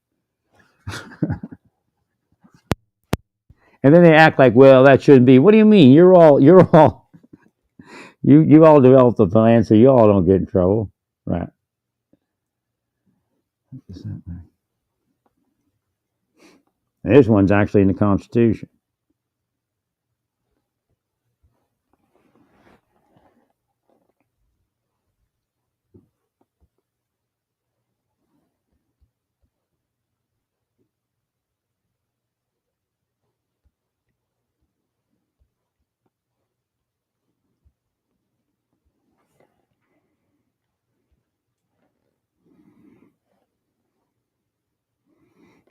And then they act like, well, that shouldn't be. What do you mean? You all develop the plan so you all don't get in trouble, right? This one's actually in the Constitution.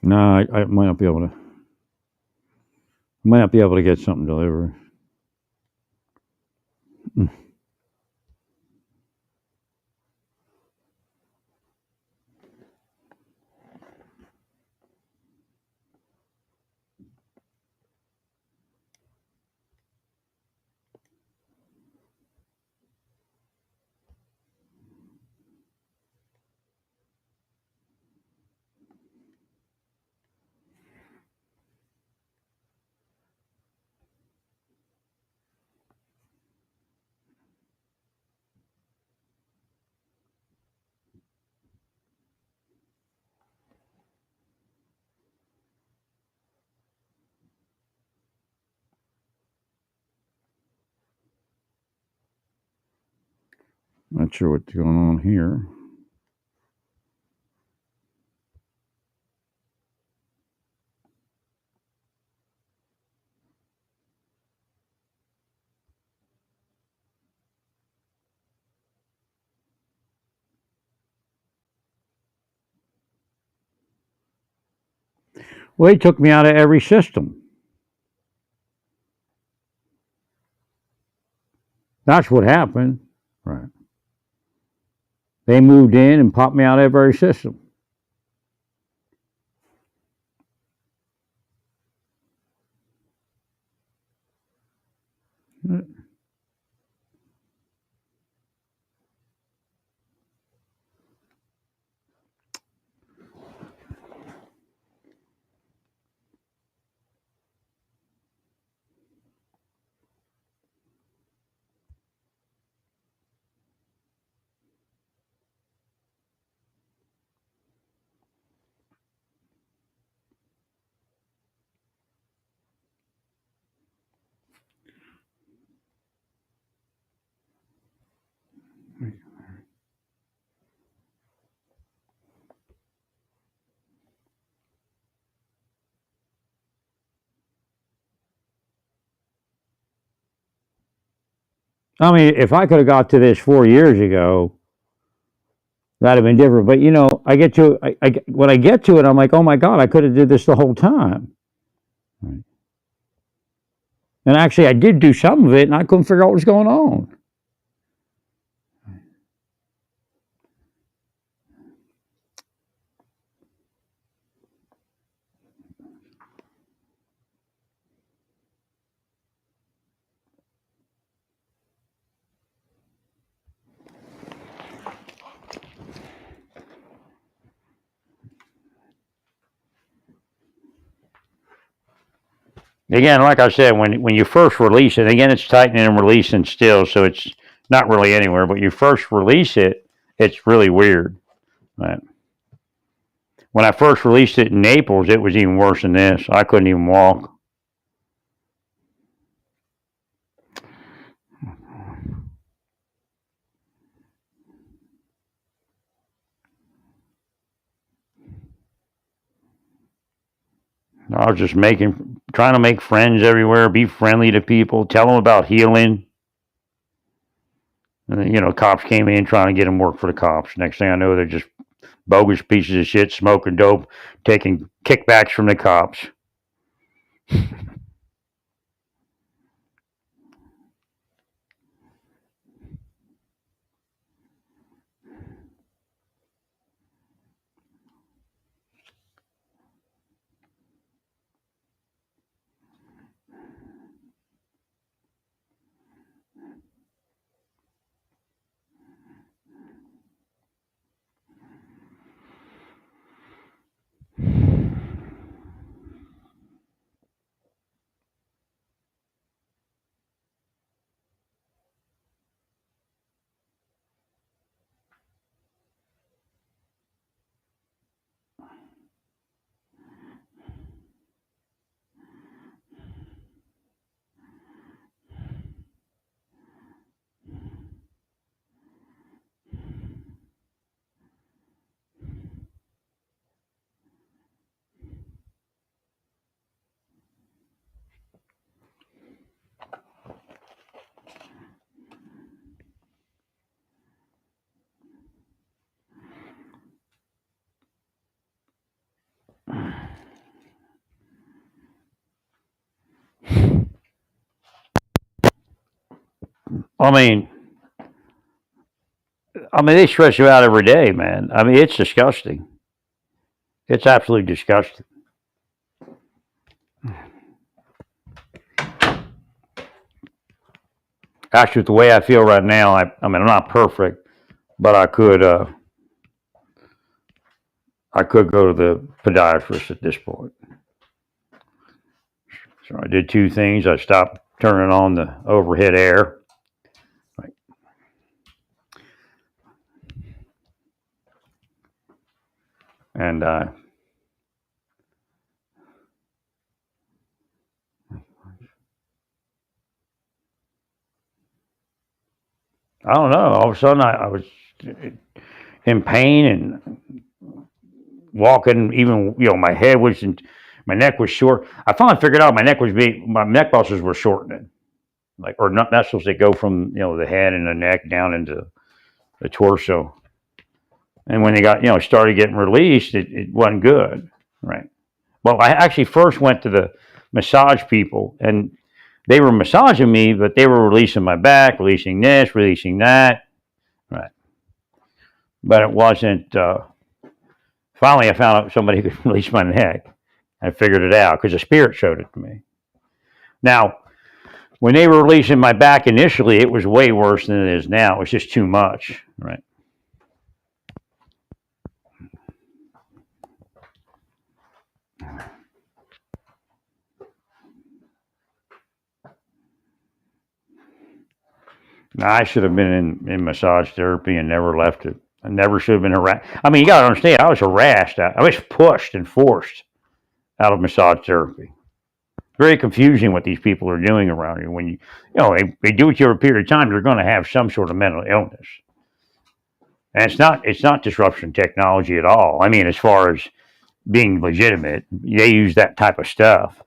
No, I might not be able to. Might not be able to get something delivered. Not sure what's going on here. Well, he took me out of every system. That's what happened. Right. They moved in and popped me out of every system. I mean, if I could have got to this 4 years ago, that'd have been different. But I get to when I get to it, I'm like, oh my god, I could have did this the whole time. Right. And actually, I did do some of it, and I couldn't figure out what was going on. Again, like I said, when you first release it, again, it's tightening and releasing still, so it's not really anywhere. But you first release it, it's really weird. Right. When I first released it in Naples, it was even worse than this. I couldn't even walk. I was just trying to make friends everywhere, be friendly to people, tell them about healing. And then, cops came in trying to get them work for the cops. Next thing I know, they're just bogus pieces of shit, smoking dope, taking kickbacks from the cops. I mean, they stress you out every day, man. I mean, it's disgusting. It's absolutely disgusting. Actually, with the way I feel right now, I mean, I'm not perfect, but I could go to the podiatrist at this point. So I did two things. I stopped turning on the overhead air. Right. And I don't know. All of a sudden, I was in pain and walking. Even my head was my neck was short. I finally figured out my neck muscles were shortening, like or not supposed to go from the head and the neck down into the torso. And when they got started getting released, it wasn't good, right? Well, I actually first went to the massage people, and they were massaging me, but they were releasing my back, releasing this, releasing that, right? But it wasn't. Finally, I found out somebody who could release my neck. I figured it out because the spirit showed it to me. Now, when they were releasing my back initially, it was way worse than it is now. It was just too much, right? Now, I should have been in massage therapy and never left it. I never should have been harassed. I mean, you got to understand, I was harassed. I was pushed and forced out of massage therapy. Very confusing what these people are doing around you. When they do it over a period of time, you're going to have some sort of mental illness. And it's not disruption technology at all. I mean, as far as being legitimate, they use that type of stuff.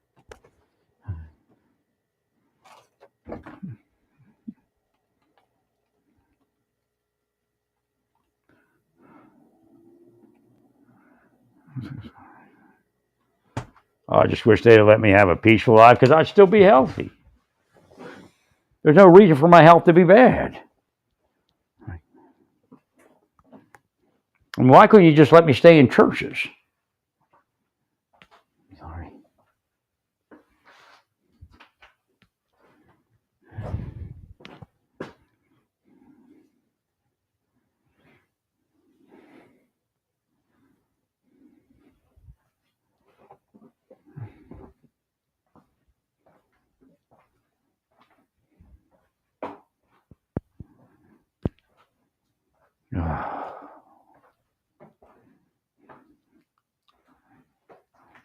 I just wish they'd have let me have a peaceful life because I'd still be healthy. There's no reason for my health to be bad. And why couldn't you just let me stay in churches? Sorry.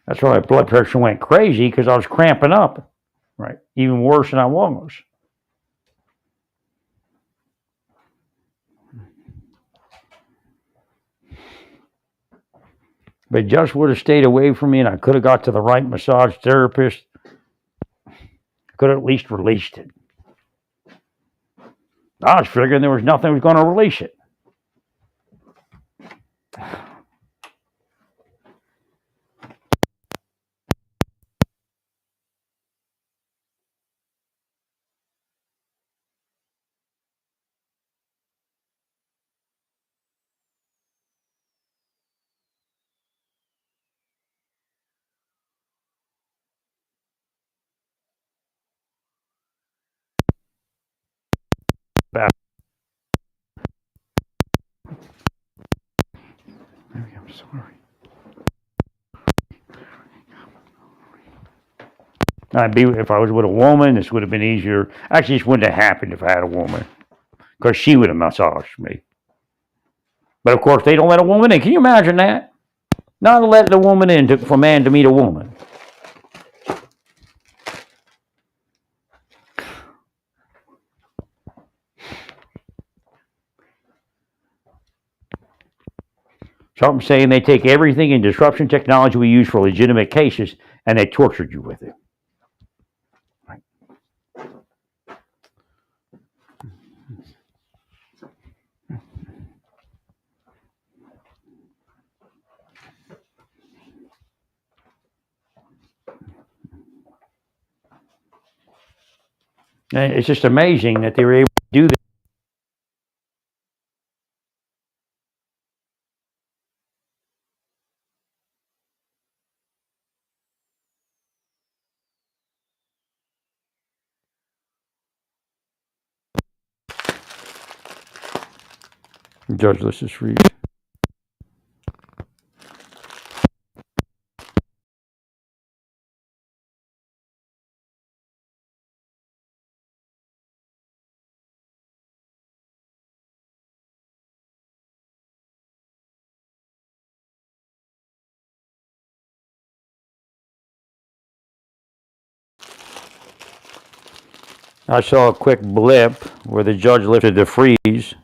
That's why my blood pressure went crazy because I was cramping up, right? Even worse than I was. If it just would have stayed away from me and I could have got to the right massage therapist, I could have at least released it. I was figuring there was nothing that was going to release it. I'm sorry. If I was with a woman, this would have been easier. Actually, this wouldn't have happened if I had a woman, because she would have massaged me. But of course, they don't let a woman in. Can you imagine that? Not let the woman in for a man to meet a woman. So I'm saying they take everything in disruption technology we use for legitimate cases, and they tortured you with it. Right. And it's just amazing that they were able to do that. Judge, let's just read. I saw a quick blip where the judge lifted the freeze.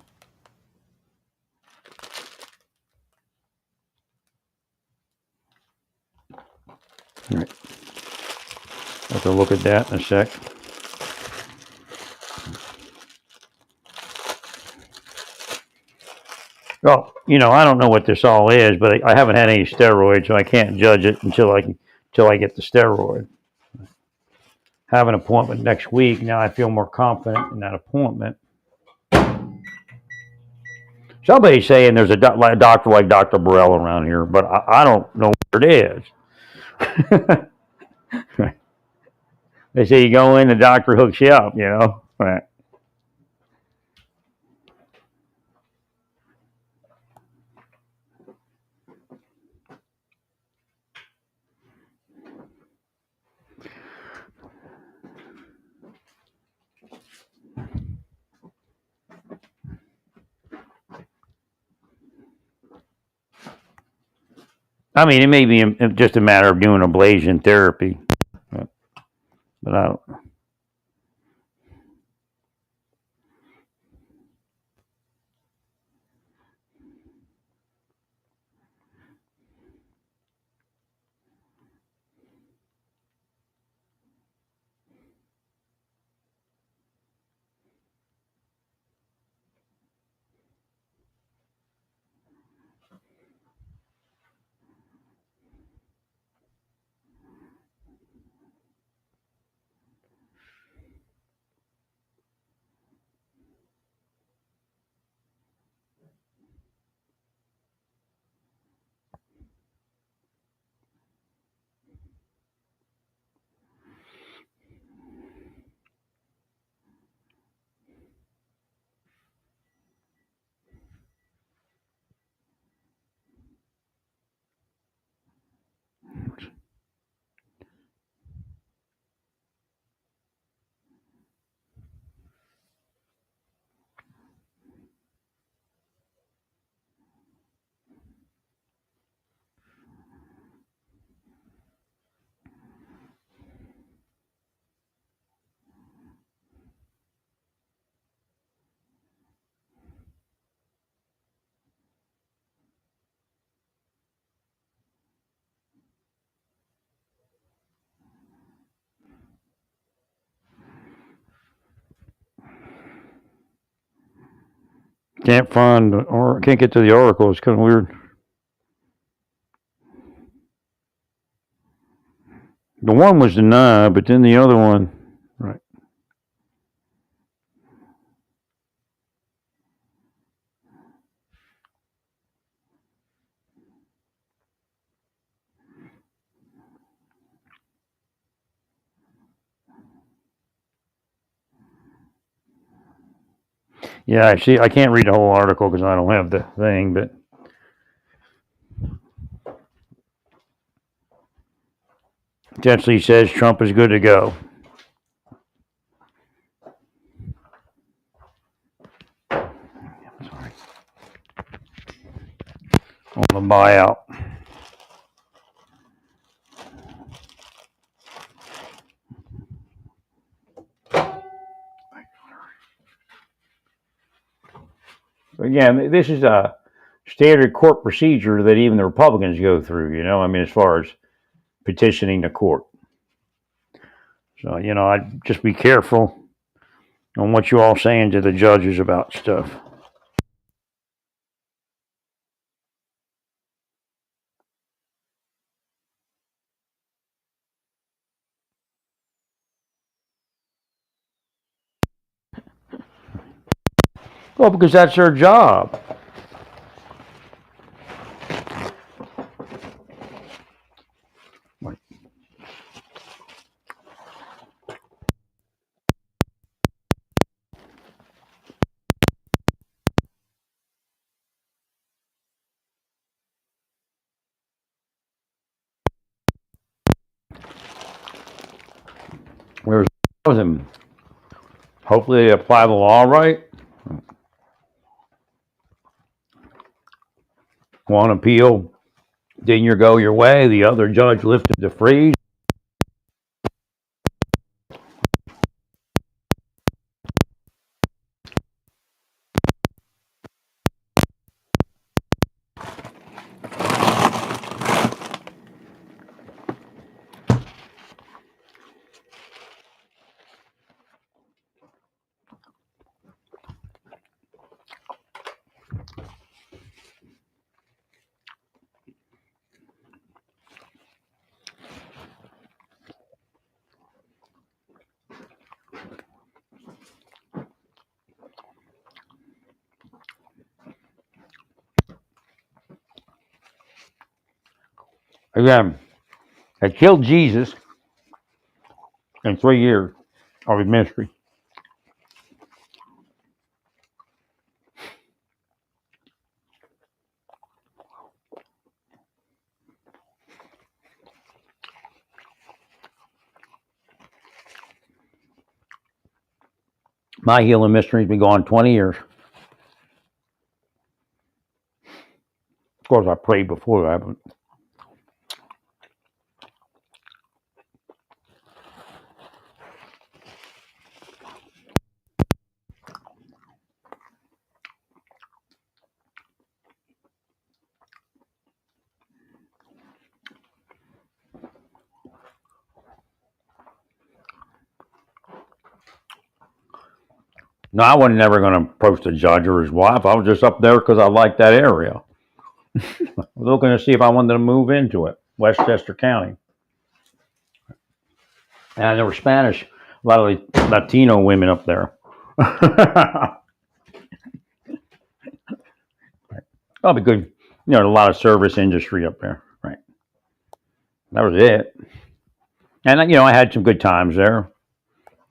All right. I'll have to look at that in a sec. Well, I don't know what this all is, but I haven't had any steroids, so I can't judge it until I get the steroid. Have an appointment next week. Now I feel more confident in that appointment. Somebody's saying there's a doctor like Dr. Burrell around here, but I don't know where it is. They say you go in, the doctor hooks you up, Right. I mean, it may be just a matter of doing ablation therapy, but I don't. Can't find or can't get to the article. It's kind of weird. The one was denied, but then the other one, right? Yeah, I see. I can't read the whole article because I don't have the thing, but essentially says Trump is good to go on the buyout. Again, this is a standard court procedure that even the Republicans go through. I mean, as far as petitioning the court. So, I'd just be careful on what you all saying to the judges about stuff. Well, because that's their job. Where's them? Hopefully they apply the law right. One appeal, didn't you go your way? The other judge lifted the freeze. Again, they killed Jesus in 3 years of his ministry. My healing ministry's been going 20 years. Of course, I prayed before that, but no, I wasn't never going to approach the judge or his wife. I was just up there because I liked that area. I was looking to see if I wanted to move into it, Westchester County. And there were Spanish, a lot of Latino women up there. Probably good. A lot of service industry up there. Right. That was it. And, I had some good times there.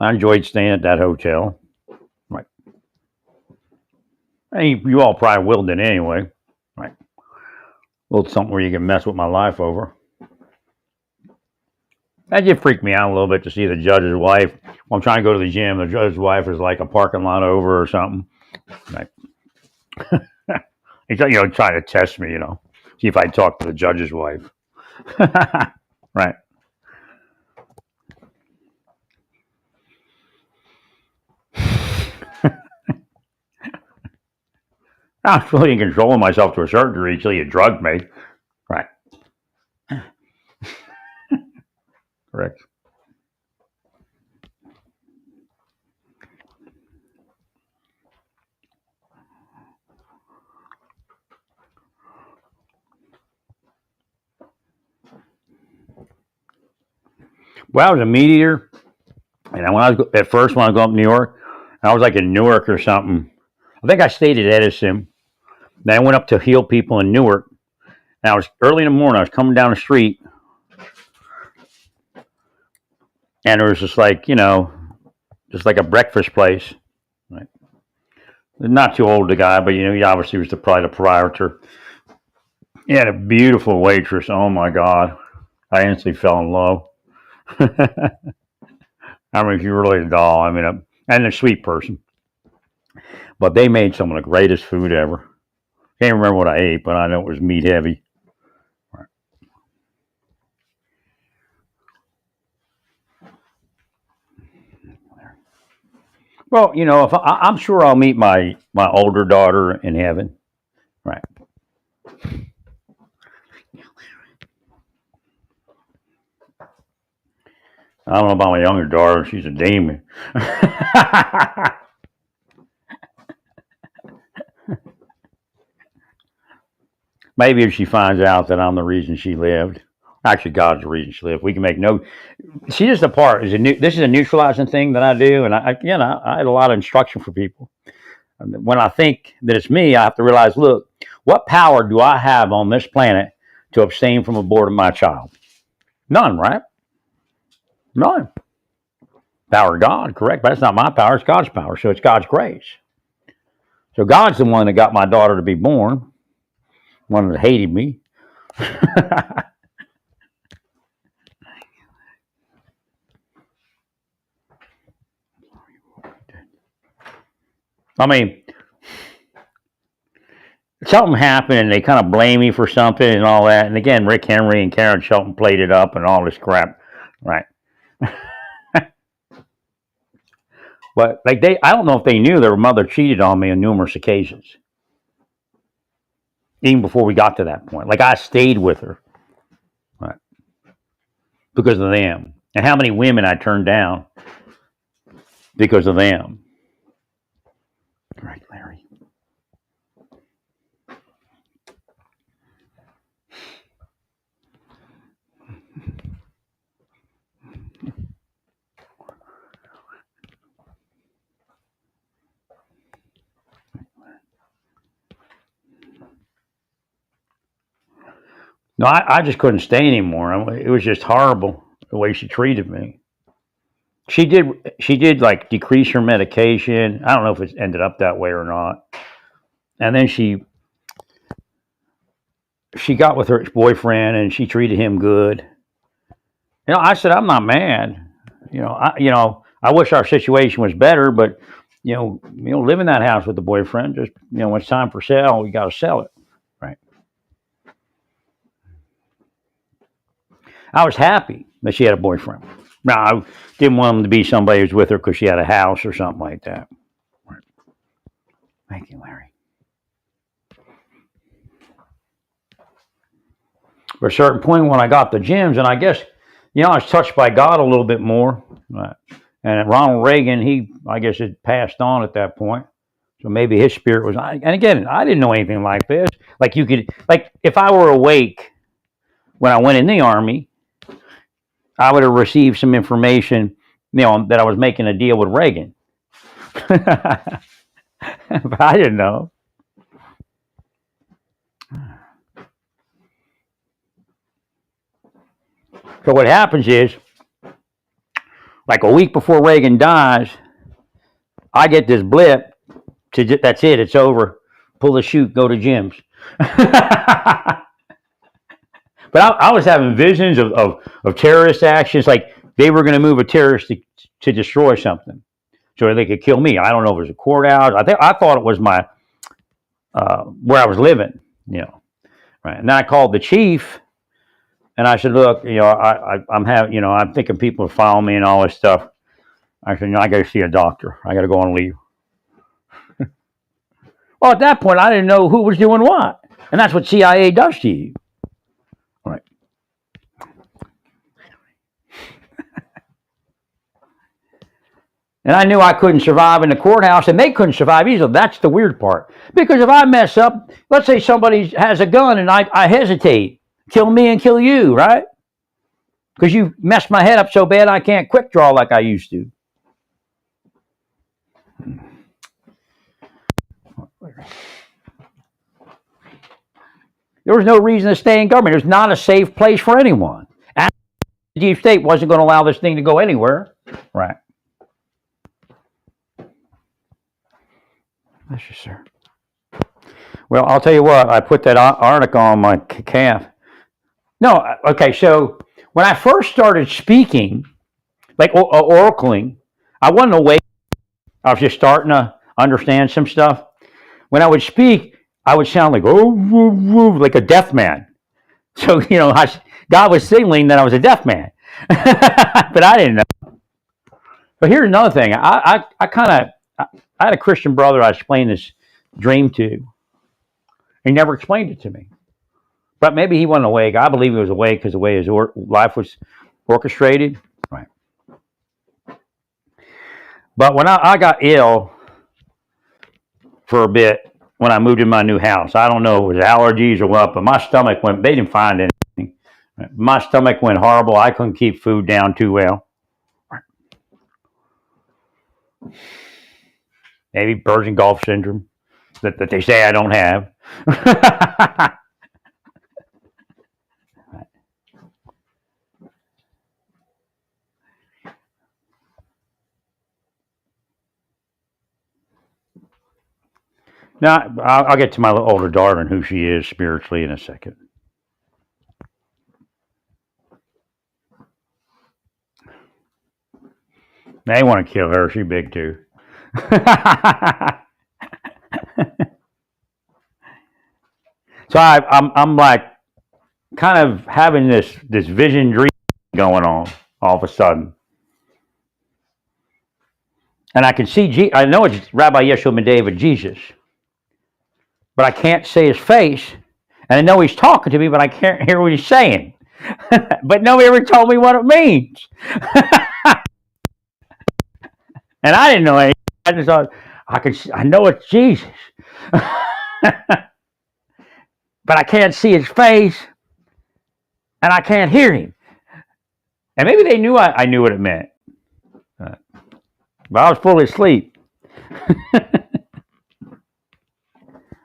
I enjoyed staying at that hotel. Right. And you all probably willed it anyway. Right. A little something where you can mess with my life over. That did freak me out a little bit to see the judge's wife. When I'm trying to go to the gym, the judge's wife is like a parking lot over or something. Right. He's trying to test me, see if I talk to the judge's wife. Right. I was really in control of myself to a certain degree until you drugged me. Right. Correct. Well, I was a meat eater, and when I was when I go up to New York, I was like in Newark or something. I think I stayed at Edison. Then I went up to heal people in Newark. And I was early in the morning. I was coming down the street, and there was just like just like a breakfast place. Right? Not too old, the guy, but he obviously was probably the proprietor. He had a beautiful waitress. Oh my God, I instantly fell in love. I mean, she really a doll. I mean, and a sweet person. But they made some of the greatest food ever. Can't remember what I ate, but I know it was meat heavy. Well, if I'm sure I'll meet my older daughter in heaven, right? I don't know about my younger daughter; she's a demon. Maybe if she finds out that I'm the reason she lived, actually God's the reason she lived, we can make no. See, this is the part. This is a neutralizing thing that I do, and I had a lot of instruction for people. When I think that it's me, I have to realize, look, what power do I have on this planet to abstain from aborting my child? None, right? None. Power of God, correct, but that's not my power, it's God's power, so it's God's grace. So God's the one that got my daughter to be born, one that hated me. I mean, something happened and they kind of blame me for something and all that. And again, Rick Henry and Karen Shelton played it up and all this crap, right? But I don't know if they knew their mother cheated on me on numerous occasions, even before we got to that point. Like I stayed with her, right, because of them. And how many women I turned down because of them. Right, Larry. No, I just couldn't stay anymore. It was just horrible the way she treated me. She did like decrease her medication. I don't know if it ended up that way or not. And then she got with her boyfriend and she treated him good. I said I'm not mad. I wish our situation was better, but live in that house with the boyfriend. Just when it's time for sale, we got to sell it, right? I was happy that she had a boyfriend. Now, I didn't want him to be somebody who's with her because she had a house or something like that. Right. Thank you, Larry. At a certain point when I got the gyms, and I guess, I was touched by God a little bit more. Right. And Ronald Reagan, I guess, had passed on at that point. So maybe his spirit was, and again, I didn't know anything like this. Like if I were awake when I went in the Army, I would have received some information, that I was making a deal with Reagan. But I didn't know. So what happens is, like a week before Reagan dies, I get this blip. That's it. It's over. Pull the chute. Go to gyms. But I was having visions of terrorist actions, like they were going to move a terrorist to destroy something, so they could kill me. I don't know if it was a courthouse. I thought it was my where I was living, right. And then I called the chief, and I said, "Look, I'm thinking people are following me and all this stuff." I said, "I got to see a doctor. I got to go on leave." Well, at that point, I didn't know who was doing what, and that's what CIA does to you. Right. And I knew I couldn't survive in the courthouse, and they couldn't survive either. That's the weird part. Because if I mess up, let's say somebody has a gun and I hesitate, kill me and kill you, right? because you messed my head up so bad I can't quick draw like I used to. There was no reason to stay in government. It was not a safe place for anyone. And the deep state wasn't going to allow this thing to go anywhere. Right. Yes, sir. Well, I'll tell you what. I put that article on my calf. No, okay. So when I first started speaking, like oracling, I wasn't awake. I was just starting to understand some stuff. When I would speak, I would sound like like a deaf man. So God was signaling that I was a deaf man, but I didn't know. But here's another thing. I had a Christian brother I explained this dream to. He never explained it to me. But maybe he wasn't awake. I believe he was awake because the way his life was orchestrated. Right. But when I got ill for a bit, when I moved in my new house, I don't know if it was allergies or what, but my stomach went, they didn't find anything. My stomach went horrible. I couldn't keep food down too well. Maybe Persian Gulf syndrome that they say I don't have. Now, I'll get to my older daughter and who she is spiritually in a second. They want to kill her. She's big too. So I'm like kind of having this vision dream going on all of a sudden. And I can see, I know it's Rabbi Yeshua ben David, Jesus, but I can't see his face. And I know he's talking to me, but I can't hear what he's saying. But nobody ever told me what it means. And I didn't know anything. I just thought, I know it's Jesus. But I can't see his face, and I can't hear him. And maybe they knew I knew what it meant. But I was fully asleep.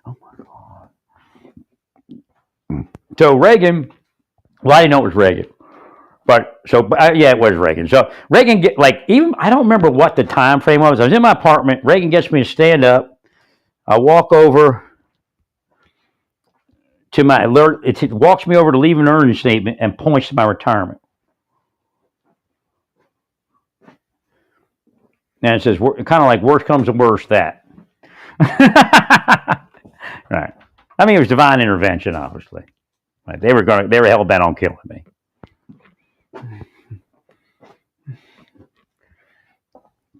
Oh, my God. So Reagan, well, I didn't know it was Reagan. But yeah, it was Reagan. So Reagan I don't remember what the time frame was. I was in my apartment. Reagan gets me to stand up. I walk over to my alert. It walks me over to leave an earnings statement and points to my retirement. And it says, kind of like worst comes to worst, that. Right. I mean, it was divine intervention, obviously. Right. They were hell bent on killing me.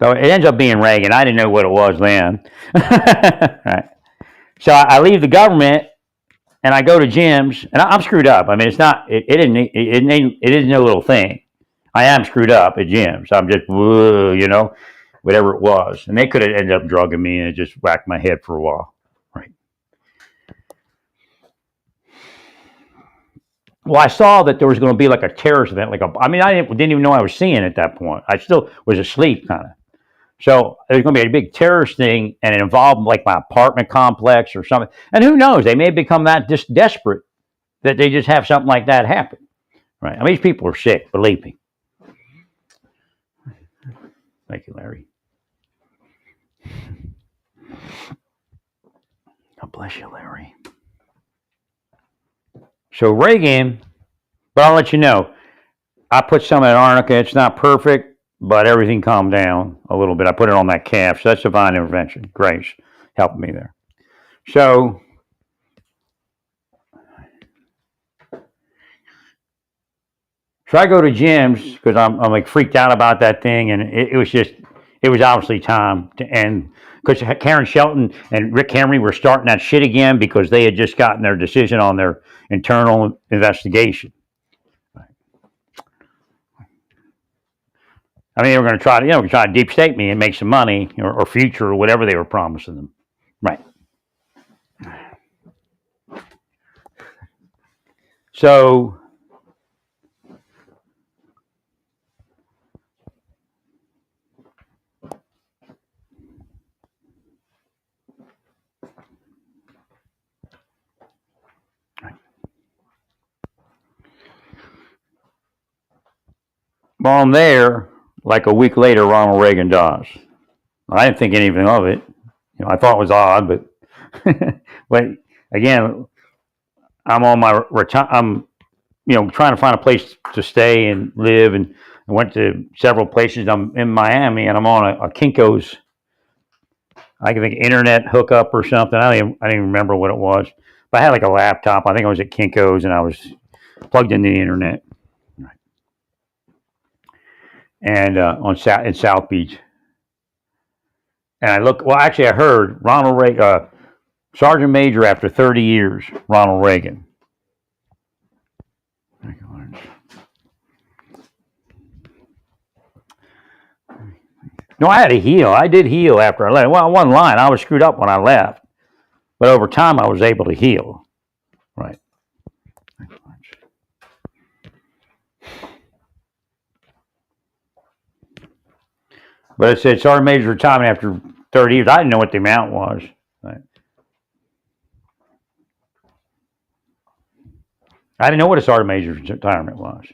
So it ends up being Reagan. I didn't know what it was then. Right. So I leave the government and I go to Jim's, and I'm screwed up. I mean, it's not. It isn't no little thing. I am screwed up at Jim's. I'm just, whatever it was, and they could have ended up drugging me, and it just whacked my head for a while. Right. Well, I saw that there was going to be like a terrorist event. I didn't even know I was seeing it at that point. I still was asleep, kind of. So there's going to be a big terrorist thing, and it involved like my apartment complex or something. And who knows? They may have become that just desperate that they just have something like that happen. Right? I mean, these people are sick, believe me. Thank you, Larry. God bless you, Larry. So Reagan, but I'll let you know, I put some in arnica. It's not perfect, but everything calmed down a little bit. I put it on that calf, so that's divine intervention. Grace helped me there. So I go to Jim's because I'm like freaked out about that thing, and it was obviously time to end, because Karen Shelton and Rick Henry were starting that shit again because they had just gotten their decision on their internal investigation. I mean, they were going to try to deep state me and make some money or future or whatever they were promising them. Right. So While I'm there, like a week later, Ronald Reagan dies. I didn't think anything of it. I thought it was odd, but but again, I'm on my I'm trying to find a place to stay and live, and I went to several places. I'm in Miami, and I'm on a Kinko's, I think, internet hookup or something. I didn't even remember what it was, but I had like a laptop. I think I was at Kinko's, and I was plugged into the internet, and in South Beach. And I heard Ronald Reagan, Sergeant Major after 30 years, Ronald Reagan. No, I had to heal. I did heal after I left. Well, I wasn't lying. I was screwed up when I left. But over time, I was able to heal. Right. But it said Sergeant Major retirement after 30 years. I didn't know what the amount was. Right. I didn't know what a Sergeant Major's retirement was.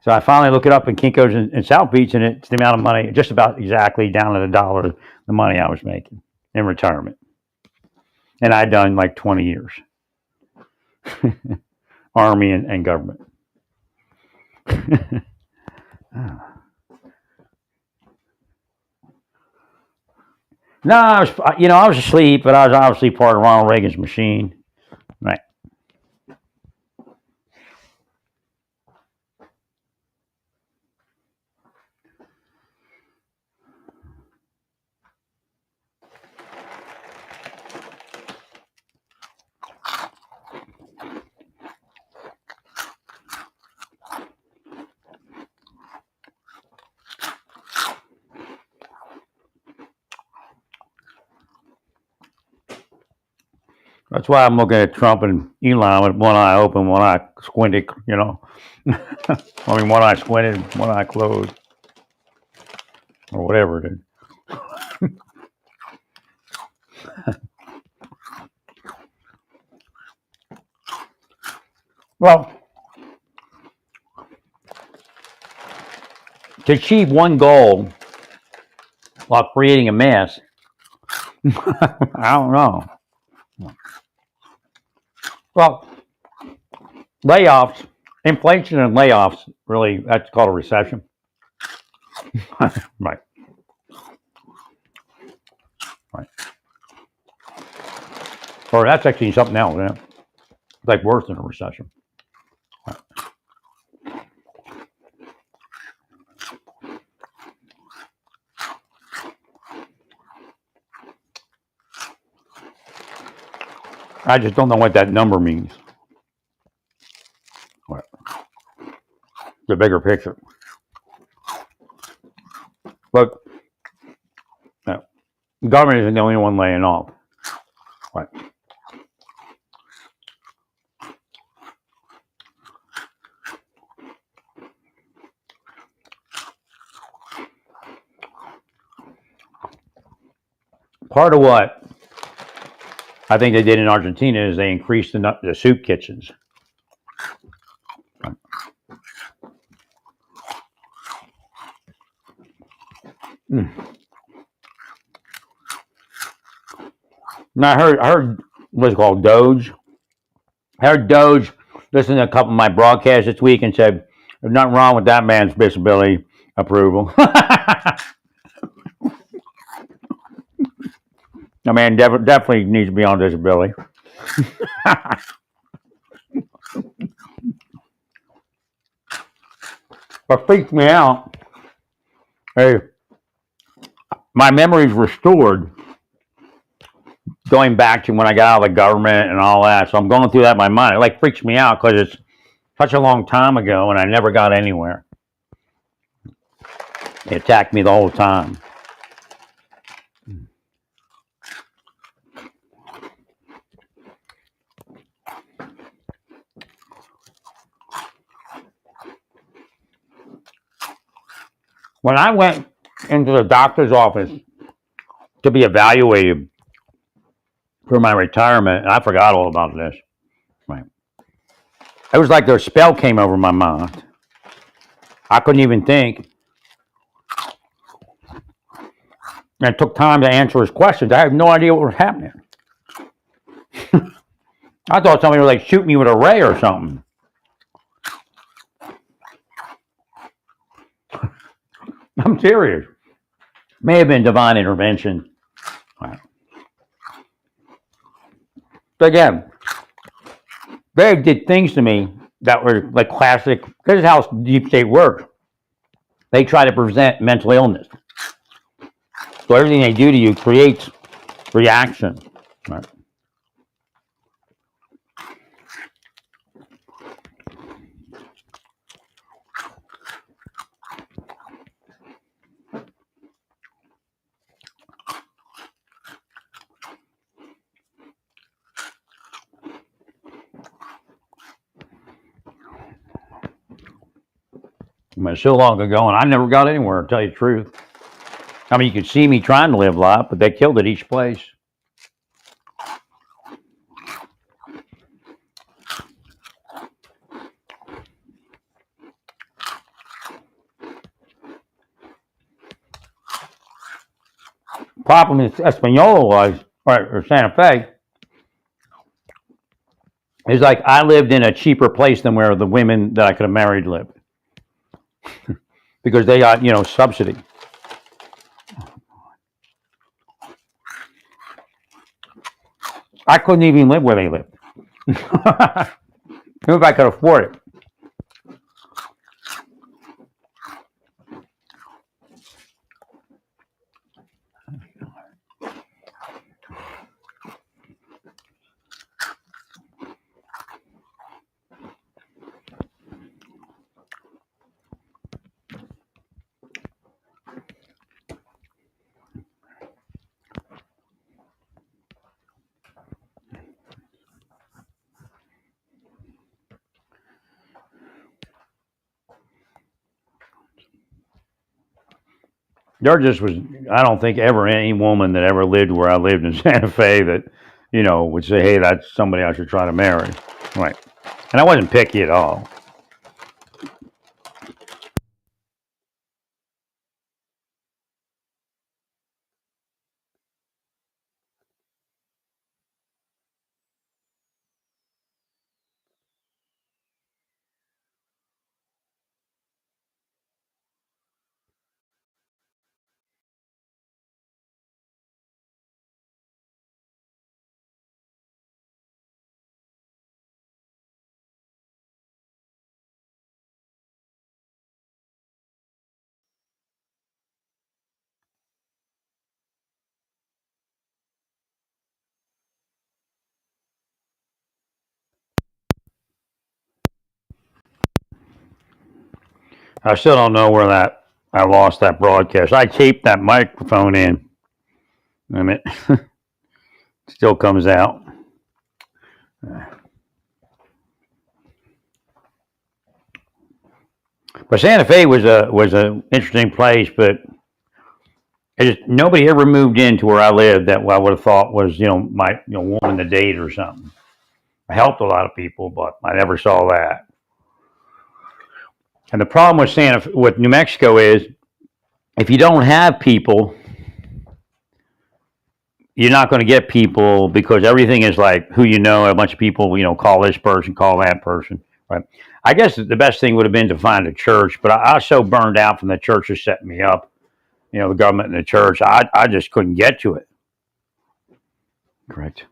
So I finally look it up in Kinko's in South Beach, and it's the amount of money, just about exactly down to the dollar, the money I was making in retirement. And I'd done like 20 years. Army and government. No, I was asleep, but I was obviously part of Ronald Reagan's machine. Right. That's why I'm looking at Trump and Elon with one eye open, one eye squinted, I mean, one eye squinted, one eye closed. Or whatever it is. Well, to achieve one goal while creating a mess, I don't know. Well, layoffs, inflation and layoffs, really, that's called a recession. Right. Right. Or that's actually something else, yeah. It's like worse than a recession. Right. I just don't know what that number means. Right. The bigger picture. But no, the government isn't the only one laying off. Right. Part of what I think they did in Argentina is they increased the soup kitchens. Now I heard what's it called, Doge. I heard Doge listen to a couple of my broadcasts this week and said there's nothing wrong with that man's disability approval. The man definitely needs to be on disability. What freaks me out, hey, my memory's restored going back to when I got out of the government and all that. So I'm going through that in my mind. It like freaks me out because it's such a long time ago and I never got anywhere. They attacked me the whole time. When I went into the doctor's office to be evaluated for my retirement, and I forgot all about this. Right. It was like their spell came over my mind. I couldn't even think. And it took time to answer his questions. I have no idea what was happening. I thought somebody would like shoot me with a ray or something. I'm serious. May have been divine intervention. Right. But again, they did things to me that were like classic. This is how deep state works. They try to prevent mental illness. So everything they do to you creates reaction. Right. I mean, so long ago, and I never got anywhere, to tell you the truth. I mean, you could see me trying to live life, but they killed it each place. Problem is, Espanola was, or Santa Fe, is like I lived in a cheaper place than where the women that I could have married lived. Because they got, subsidy. I couldn't even live where they lived. If I could afford it. There just was, I don't think ever any woman that ever lived where I lived in Santa Fe that, would say, hey, that's somebody I should try to marry. Right. And I wasn't picky at all. I still don't know where I lost that broadcast. I taped that microphone in. I mean, still comes out. But Santa Fe was a interesting place, but nobody ever moved into where I lived that I would have thought was my woman to date or something. I helped a lot of people, but I never saw that. And the problem with New Mexico is if you don't have people, you're not going to get people because everything is like who you know. A bunch of people, call this person, call that person. Right. I guess the best thing would have been to find a church, but I was so burned out from the churches setting me up. The government and the church. I just couldn't get to it. Correct.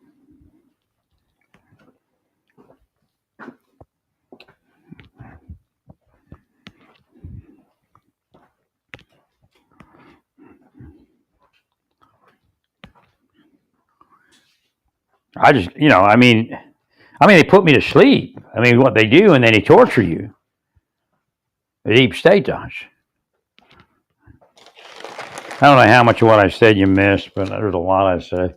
I just, they put me to sleep. I mean, what they do, and then they torture you. The deep state does. I don't know how much of what I said you missed, but there's a lot I said.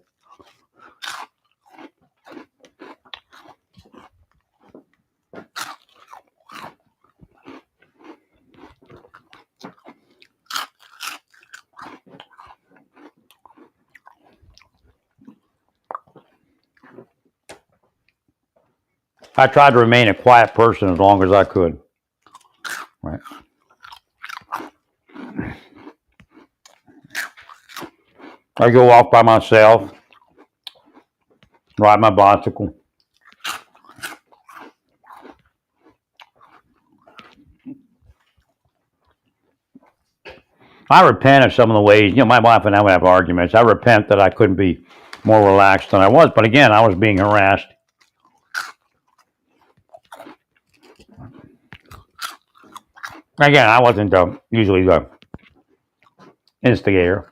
I tried to remain a quiet person as long as I could. Right. I go off by myself, ride my bicycle. I repent of some of the ways, my wife and I would have arguments. I repent that I couldn't be more relaxed than I was. But again, I was being harassed. Again, I wasn't usually the instigator.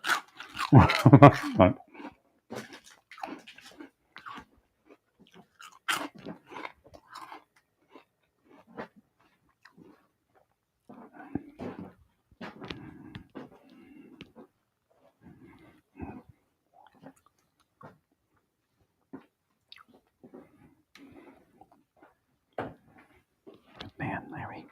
Man, Larry.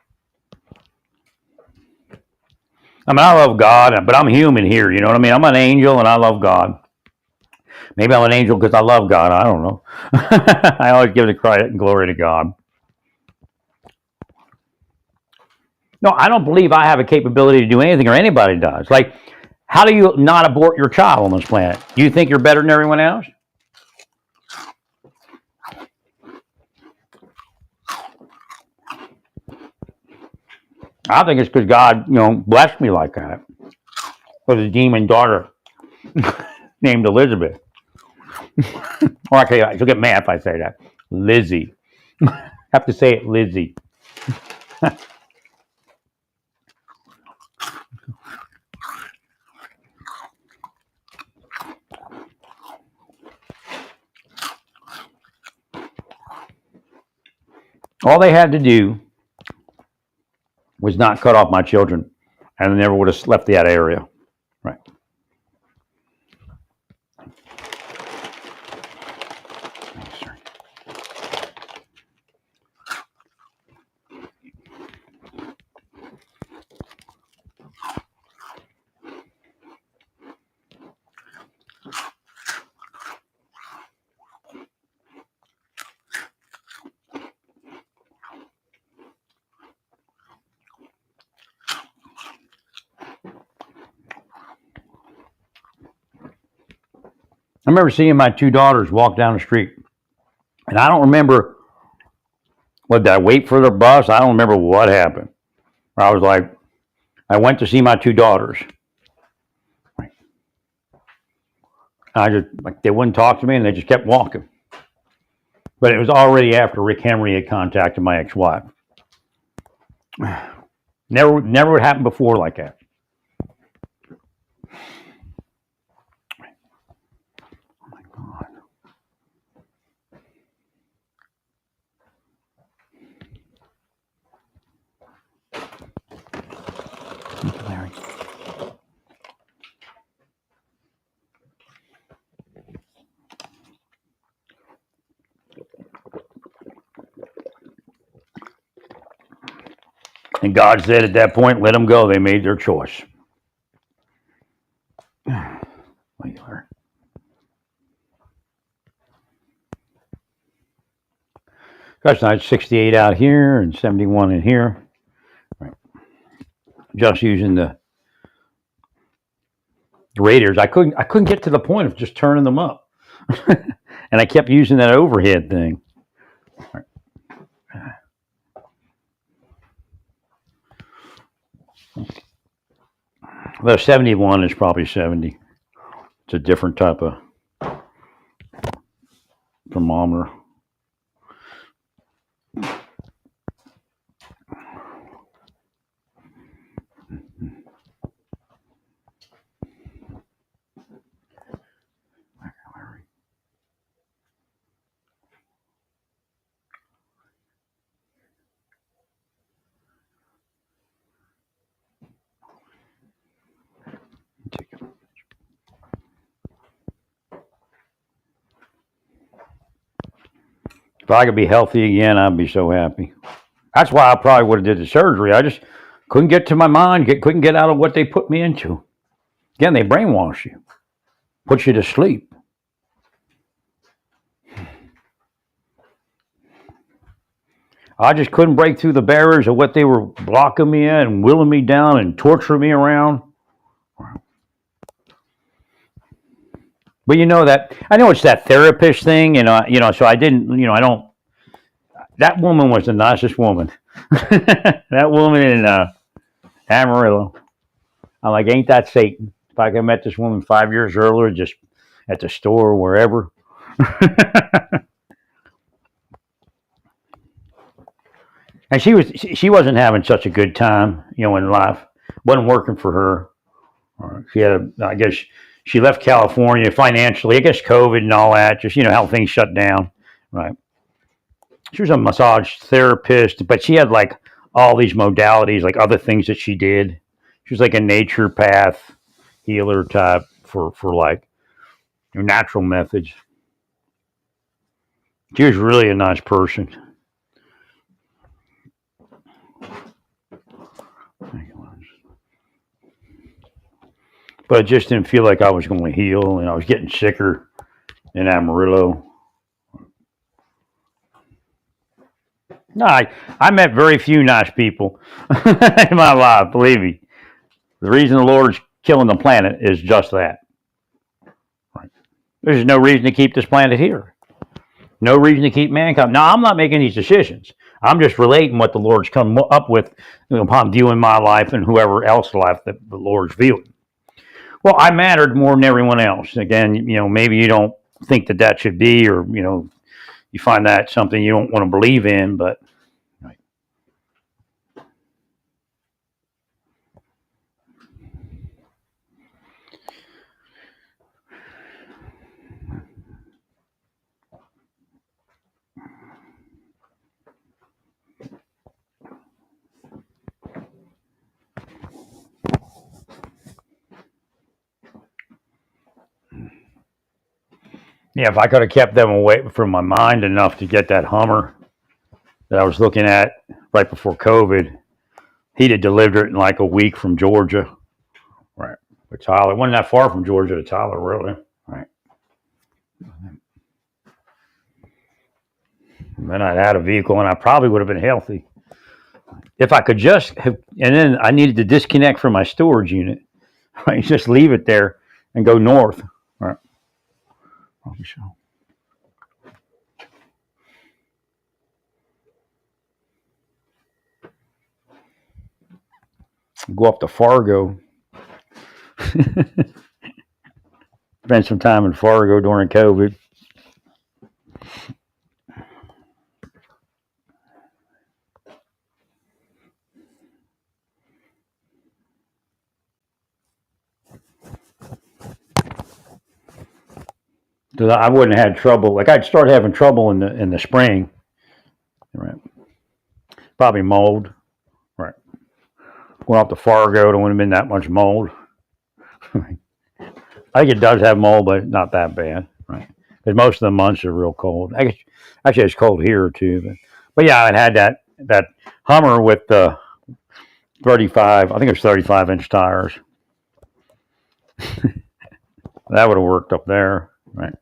I mean, I love God, but I'm human here. You know what I mean? I'm an angel, and I love God. Maybe I'm an angel because I love God. I don't know. I always give the credit and glory to God. No, I don't believe I have a capability to do anything, or anybody does. Like, how do you not abort your child on this planet? Do you think you're better than everyone else? I think it's because God, blessed me like that with a demon daughter named Elizabeth. Or okay, she'll get mad if I say that. Lizzie. Have to say it, Lizzie. All they had to do was not cut off my children, and they never would have left that area. Right. I remember seeing my two daughters walk down the street, and I don't remember, did I wait for the bus? I don't remember what happened. I was like, I went to see my two daughters. I just, they wouldn't talk to me, and they just kept walking. But it was already after Rick Henry had contacted my ex-wife. Never would happen before like that. Oh my God. Thank you, Larry. And God said at that point, let them go. They made their choice. Gosh, now it's 68 out here and 71 in here. Right. Just using the radiators. I couldn't get to the point of just turning them up. And I kept using that overhead thing. Right. The 71 is probably 70. It's a different type of thermometer. If I could be healthy again, I'd be so happy. That's why I probably would have did the surgery. I just couldn't get to my mind, couldn't get out of what they put me into. Again, they brainwash you, put you to sleep. I just couldn't break through the barriers of what they were blocking me in and willing me down and torturing me around. But you know that I know it's that therapist thing, So I didn't, I don't. That woman was the nicest woman. That woman in Amarillo. I'm like, ain't that Satan? If I could have met this woman 5 years earlier, just at the store or wherever. And she wasn't having such a good time, in life. Wasn't working for her. She had I guess she left California financially. I guess COVID and all that. Just how things shut down, right? She was a massage therapist, but she had like all these modalities, like other things that she did. She was like a nature path healer type for like natural methods. She was really a nice person. But I just didn't feel like I was going to heal, and I was getting sicker in Amarillo. No, I met very few nice people in my life, believe me. The reason the Lord's killing the planet is just that. Right? There's no reason to keep this planet here. No reason to keep mankind. Now, I'm not making these decisions. I'm just relating what the Lord's come up with upon viewing my life and whoever else's life that the Lord's viewing. Well, I mattered more than everyone else. Again, maybe you don't think that should be, or you find that something you don't want to believe in, but right. Yeah, if I could have kept them away from my mind enough to get that Hummer that I was looking at right before COVID, he'd have delivered it in like a week from Georgia. Right. But Tyler, it wasn't that far from Georgia to Tyler, really. Right. And then I'd had a vehicle and I probably would have been healthy. If I could just have, and then I needed to disconnect from my storage unit. Right. Just leave it there and go north. Right. Go up to Fargo. Spent some time in Fargo during COVID. So I wouldn't have had trouble. Like I'd start having trouble in the spring. Right. Probably mold. Right. Going up to Fargo, there wouldn't have been that much mold. I think it does have mold, but not that bad. Right. Because most of the months are real cold. I guess actually it's cold here too. But yeah, I had that Hummer with the 35. I think it was 35-inch tires. That would have worked up there. Right.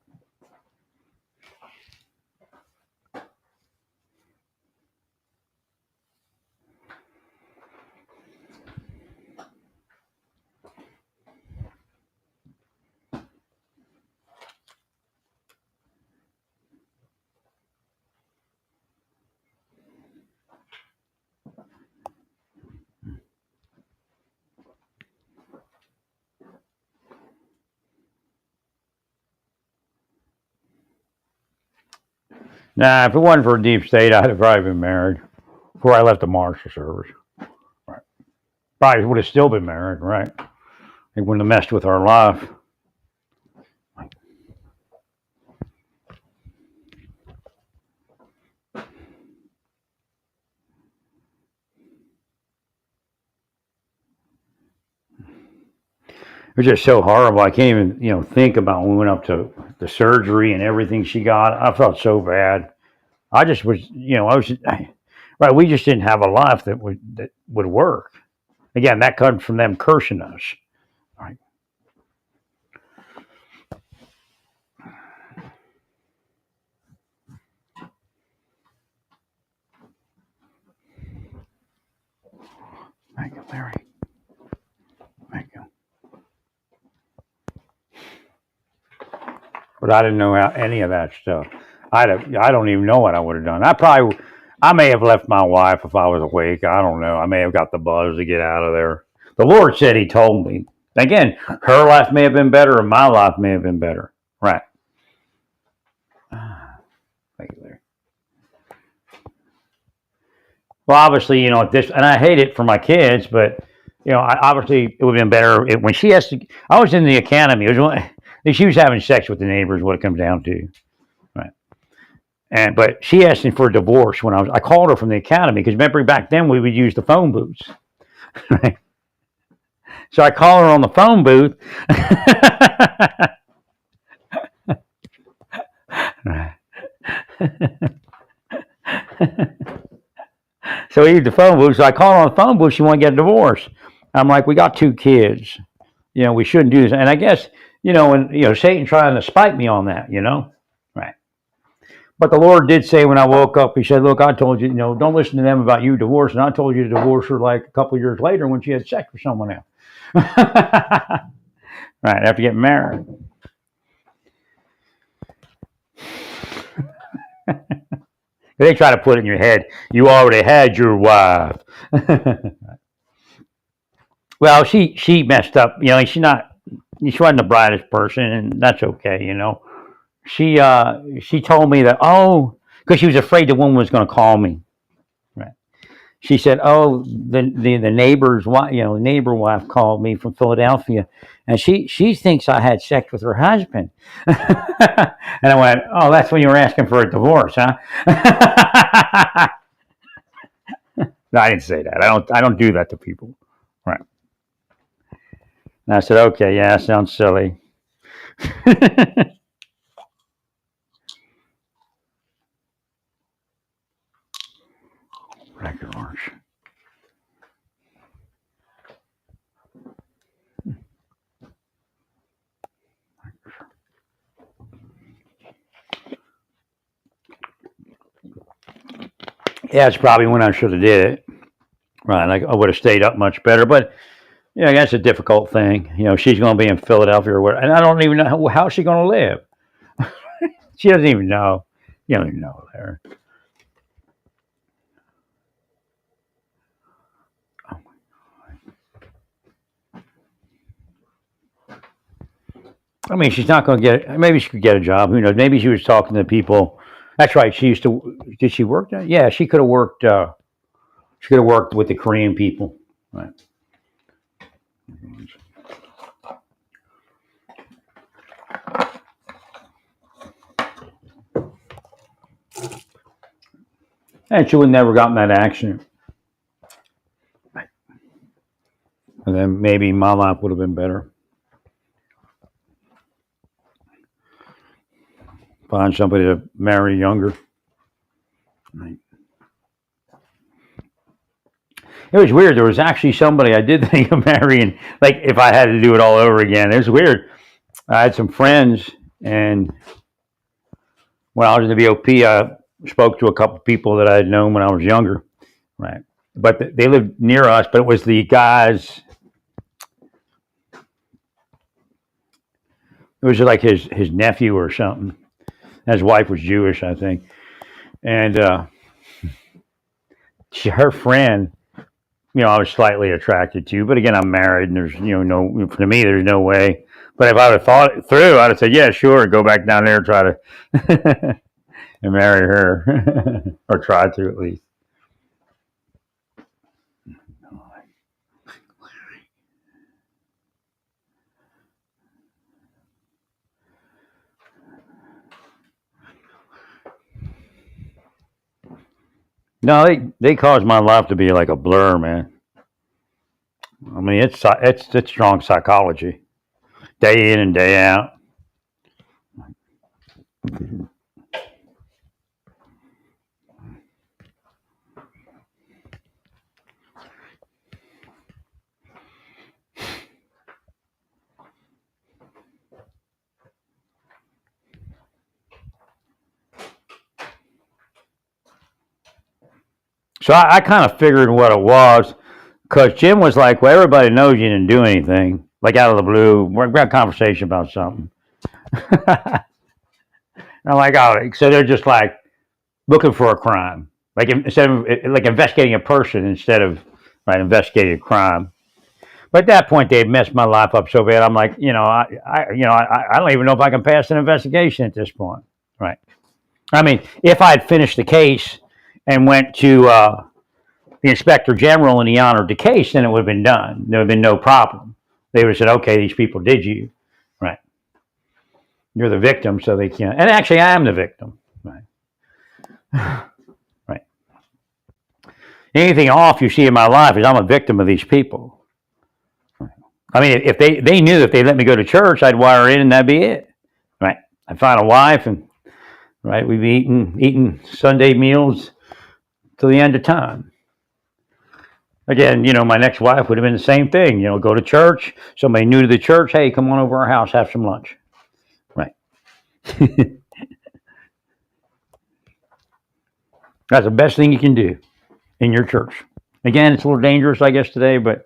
Nah, if it wasn't for a deep state, I'd have probably been married before I left the Marshal Service. Right. Probably would have still been married, right? It wouldn't have messed with our life. It was just so horrible. I can't even, think about when we went up to the surgery and everything she got. I felt so bad. I just was, I was right. We just didn't have a life that would work. Again, that comes from them cursing us. Right. Thank you, Larry. Thank you. but I didn't know any of that stuff. I don't even know what I would have done. I may have left my wife if I was awake. I don't know. I may have got the buzz to get out of there. The Lord said He told me. Again, her life may have been better, or my life may have been better. Right. Thank you, Larry. Well, obviously, this, and I hate it for my kids, but obviously, it would have been better when she has to. I was in the academy. She was having sex with the neighbors. What it comes down to, right? But she asked me for a divorce when I called her from the academy because remember back then we would use the phone booths, right? So I call her on the phone booth. So we used the phone booth. So I call her on the phone booth. She want to get a divorce. I'm like, we got 2 kids. We shouldn't do this. And I guess, and Satan trying to spite me on that, right. But the Lord did say when I woke up, He said, look, I told you, don't listen to them about you divorcing. I told you to divorce her like a couple of years later when she had sex with someone else. Right, after getting married. They try to put it in your head, you already had your wife. Well, she messed up. She wasn't the brightest person, and that's okay. She told me that because she was afraid the woman was going to call me. Right. She said, the neighbor's wife, the neighbor wife called me from Philadelphia, and she thinks I had sex with her husband. And I went, that's when you were asking for a divorce, huh? No, I didn't say that. I don't do that to people. Right. And I said, okay, yeah, sounds silly. Record Arch. Yeah, it's probably when I should have did it. Right, I would have stayed up much better. But that's a difficult thing. She's going to be in Philadelphia or whatever, and I don't even know how she's going to live. She doesn't even know. You don't even know her. I mean, she's not going to get. Maybe she could get a job. Who knows? Maybe she was talking to people. That's right. She used to. Did she work there? Yeah, she could have worked. She could have worked with the Korean people. Right. And she would never gotten that accident. Right. And then maybe my life would have been better. Find somebody to marry younger. Right. It was weird. There was actually somebody I did think of marrying, like if I had to do it all over again. It was weird. I had some friends, and when I was in the BOP, I spoke to a couple of people that I had known when I was younger. Right. But they lived near us, but it was the guys. It was like his nephew or something. His wife was Jewish, I think. And her friend, I was slightly attracted to, but again, I'm married, and there's, no, for me, there's no way. But if I would have thought it through, I'd have said, yeah, sure, go back down there and try to and marry her, or try to at least. No, they caused my life to be like a blur, man. I mean, it's strong psychology, day in and day out. So I kind of figured what it was, because Jim was like, well, everybody knows you didn't do anything, like out of the blue. We're having a conversation about something. And I'm like, oh, so they're just like looking for a crime, like instead of like investigating a person instead of right investigating a crime. But at that point, they had messed my life up so bad. I'm like, I don't even know if I can pass an investigation at this point, right? I mean, if I had finished the case and went to the inspector general and he honored the case, then it would have been done. There would have been no problem. They would have said, okay, these people did you, right? You're the victim, so they can't. And actually, I am the victim, right? Right. Anything off you see in my life is I'm a victim of these people. I mean, if they knew if they let me go to church, I'd wire in and that'd be it, right? I'd find a wife and right, we'd be eating Sunday meals till the end of time. Again, my next wife would have been the same thing. Go to church. Somebody new to the church, hey, come on over our house, have some lunch, right? That's the best thing you can do in your church. Again, it's a little dangerous, I guess, today, but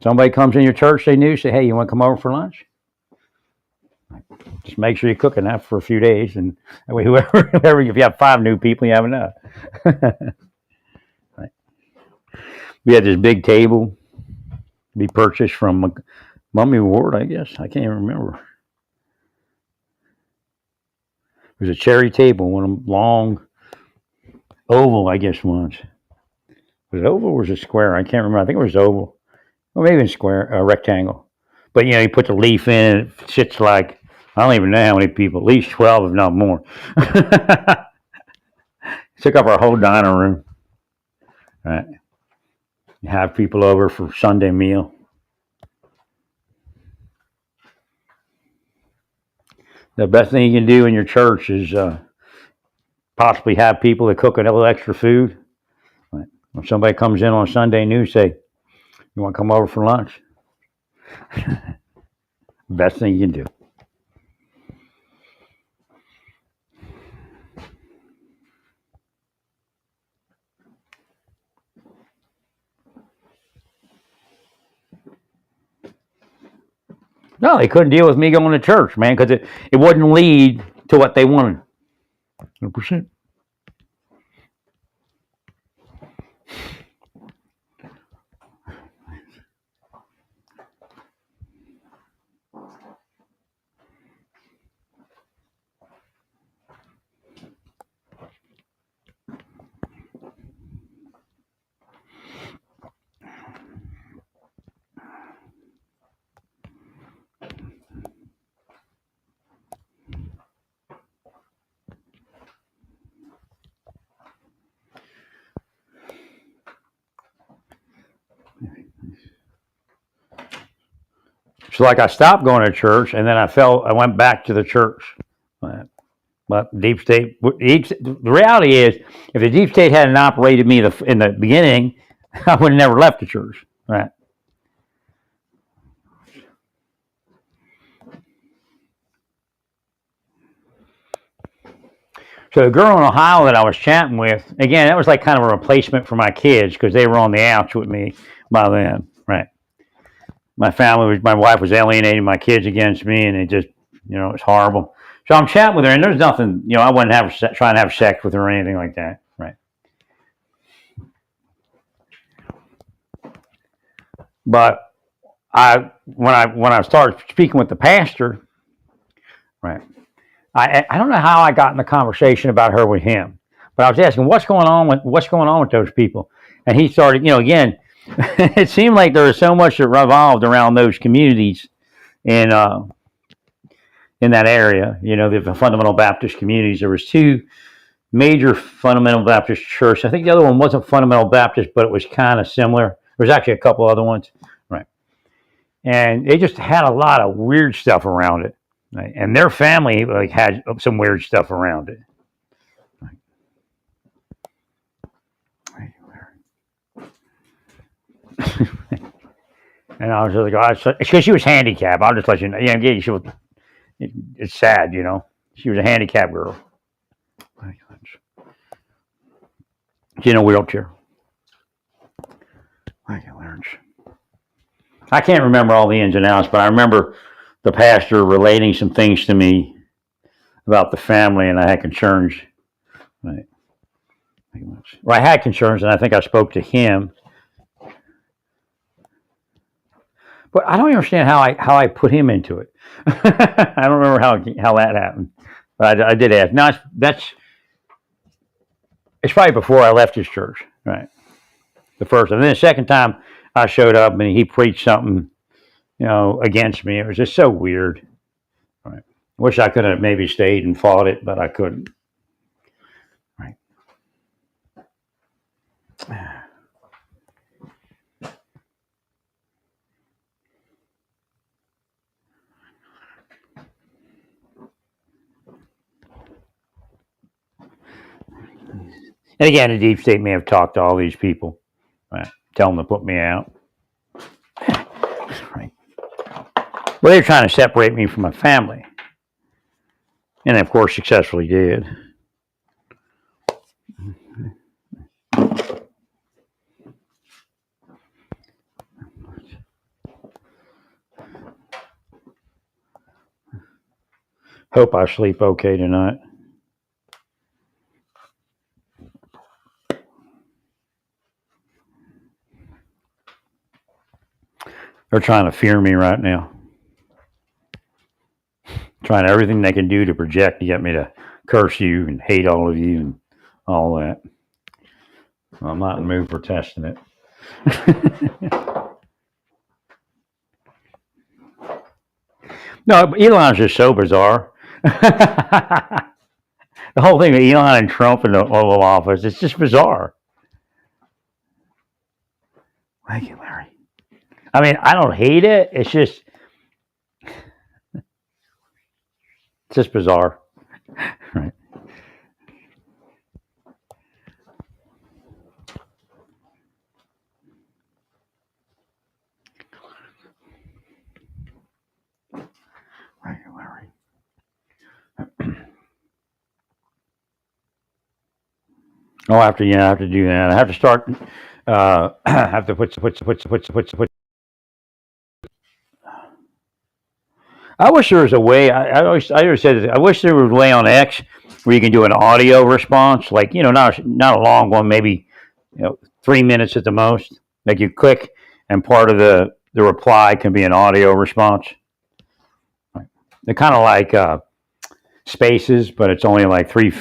somebody comes in your church, they knew, say, hey, you want to come over for lunch? Just make sure you're cooking that for a few days, and that way, whoever, if you have 5 new people, you have enough. Right. We had this big table we purchased from Mummy Ward, I guess. I can't even remember. It was a cherry table, one of them long oval, I guess, once. Was it oval or was it square? I can't remember. I think it was oval. Or maybe square, rectangle. But, you put the leaf in, and it sits like, I don't even know how many people, at least 12, if not more. Took up our whole dining room. Right. You have people over for Sunday meal. The best thing you can do in your church is possibly have people that cook a little extra food. Right. When somebody comes in on Sunday news, say, you want to come over for lunch? Best thing you can do. No, they couldn't deal with me going to church, man, because it wouldn't lead to what they wanted. 100%. So, like, I stopped going to church, and then I went back to the church. But deep state, the reality is, if the deep state hadn't operated me in the beginning, I would have never left the church. Right. So the girl in Ohio that I was chatting with, again, that was like kind of a replacement for my kids because they were on the outs with me by then. Right. My wife was alienating my kids against me, and it just, it was horrible. So I'm chatting with her, and there's nothing, I wouldn't trying to have sex with her or anything like that. Right. But when I started speaking with the pastor, right, I don't know how I got in the conversation about her with him, but I was asking what's going on with those people, and he started, again, it seemed like there was so much that revolved around those communities in that area. The fundamental Baptist communities. There was 2 major fundamental Baptist churches. I think the other one wasn't fundamental Baptist, but it was kind of similar. There was actually a couple other ones, right? And they just had a lot of weird stuff around it, right? And their family had some weird stuff around it. And I was like, because she was handicapped. I'll just let you know. She was. It's sad, She was a handicapped girl. She in a wheelchair. I can't remember all the ins and outs, but I remember the pastor relating some things to me about the family, and I had concerns. Right. Well, I had concerns, and I think I spoke to him. But I don't understand how I put him into it. I don't remember how that happened. But I did ask. Now it's probably before I left his church, right? The first, and then the second time I showed up and he preached something, against me. It was just so weird. Right. Wish I could have maybe stayed and fought it, but I couldn't. Right. And again, the deep state may have talked to all these people, right? Tell them to put me out. Right. Well, they're trying to separate me from my family. And of course, successfully did. Hope I sleep okay tonight. They're trying to fear me right now. Trying everything they can do to project to get me to curse you and hate all of you and all that. Well, I'm not in the mood for testing it. No, Elon's just so bizarre. The whole thing with Elon and Trump in the Oval Office, it's just bizarre. Thank you, Larry. I mean, I don't hate it. It's just bizarre. Right. Thank you, Larry. Oh, I have to do that. I have to start. I have to put. I wish there was a way. I always said this, I wish there was a way on X where you can do an audio response, like not a long one, maybe 3 minutes at the most. Like you click, and part of the reply can be an audio response. They're kind of like Spaces, but it's only like 3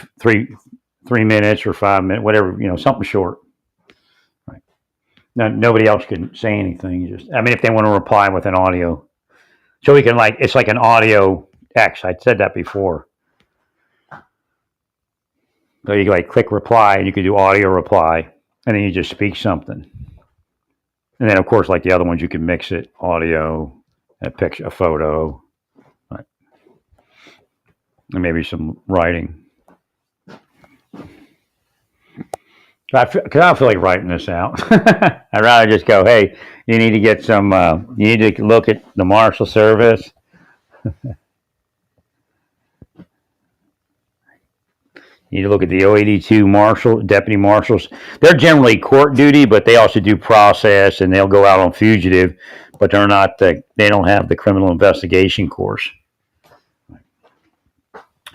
minutes or 5 minutes, whatever, something short. Right. Now, nobody else can say anything. If they want to reply with an audio. So we can it's like an audio X. I said that before. So you can click reply and you can do audio reply and then you just speak something. And then of course, like the other ones, you can mix it, audio, a picture, a photo, right. And maybe some writing. Because I don't feel like writing this out. I'd rather just go, hey, you need to get some, you need to look at the Marshal Service. You need to look at the 082 deputy marshals. They're generally court duty, but they also do process, and they'll go out on fugitive, but they're not. They don't have the criminal investigation course.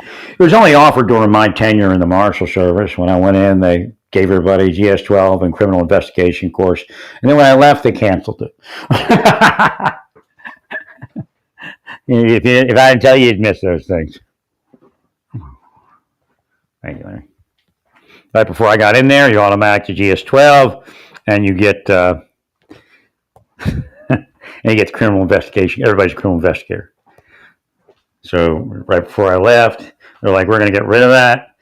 It was only offered during my tenure in the Marshal Service. When I went in, they gave everybody GS-12 and criminal investigation course, and then when I left, they canceled it. If I didn't tell you, you'd miss those things. Thank you, Larry. Right before I got in there, you automatic to GS-12, and you get and you get the criminal investigation. Everybody's a criminal investigator. So right before I left, they're like, "We're going to get rid of that."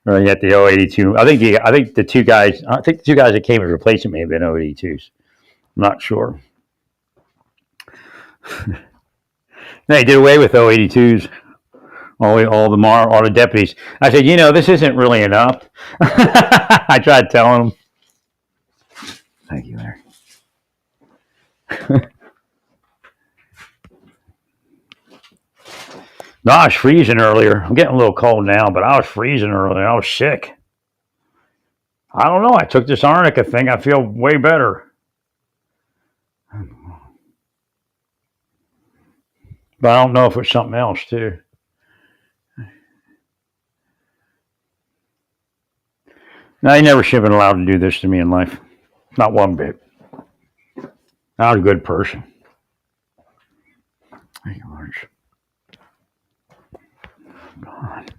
Or you get the 082. I think the two guys that came as replacement may have been 082s. I'm not sure. They did away with 082s. All the deputies. I said, this isn't really enough. I tried telling them. Thank you, Larry. No, I was freezing earlier. I'm getting a little cold now, but I was freezing earlier. I was sick. I don't know. I took this arnica thing. I feel way better. But I don't know if it's something else too. No, you never should have been allowed to do this to me in life. Not one bit. I was a good person. Thank you, Lord. God.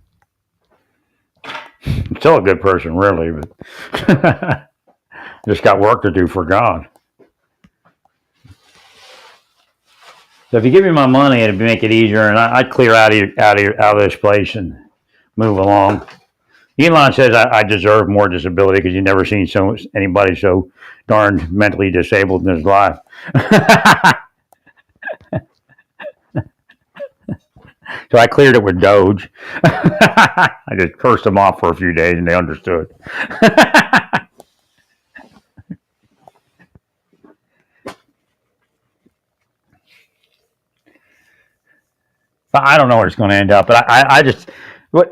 I'm still a good person, really, but just got work to do for God. So if you give me my money, it'd make it easier, and I'd clear out of this place and move along. Elon says I deserve more disability because you've never seen anybody so darn mentally disabled in his life. So I cleared it with Doge. I just cursed them off for a few days, and they understood. I don't know where it's going to end up, but I just... Well,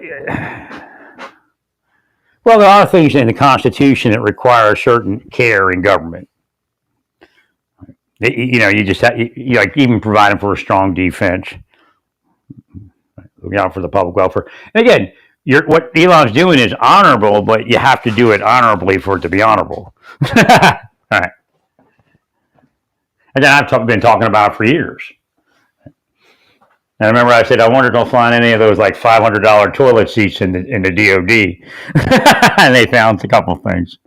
there are things in the Constitution that require certain care in government. You just have, like even providing for a strong defense, looking out for the public welfare. And again, what Elon's doing is honorable, but you have to do it honorably for it to be honorable. All right. And then I've been talking about it for years. And I remember I said, I wonder if they'll find any of those like $500 toilet seats in the DOD. And they found a couple of things.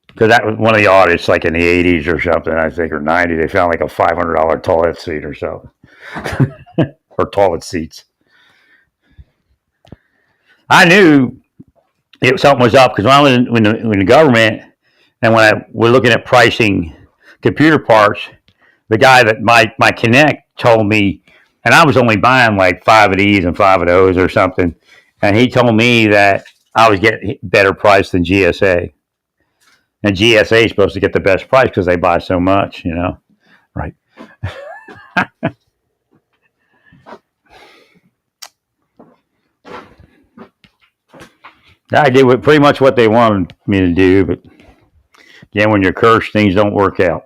Because that was one of the audits, like in the 80s or something, I think, or 90s. They found like a $500 toilet seat or so. Or toilet seats. I knew something was up because when I was in the government and when we're looking at pricing computer parts, the guy that my Connect told me, and I was only buying like 5 of these and 5 of those or something, and he told me that I was getting better price than GSA. And GSA is supposed to get the best price because they buy so much, Right. I did pretty much what they wanted me to do, but again, when you're cursed, things don't work out.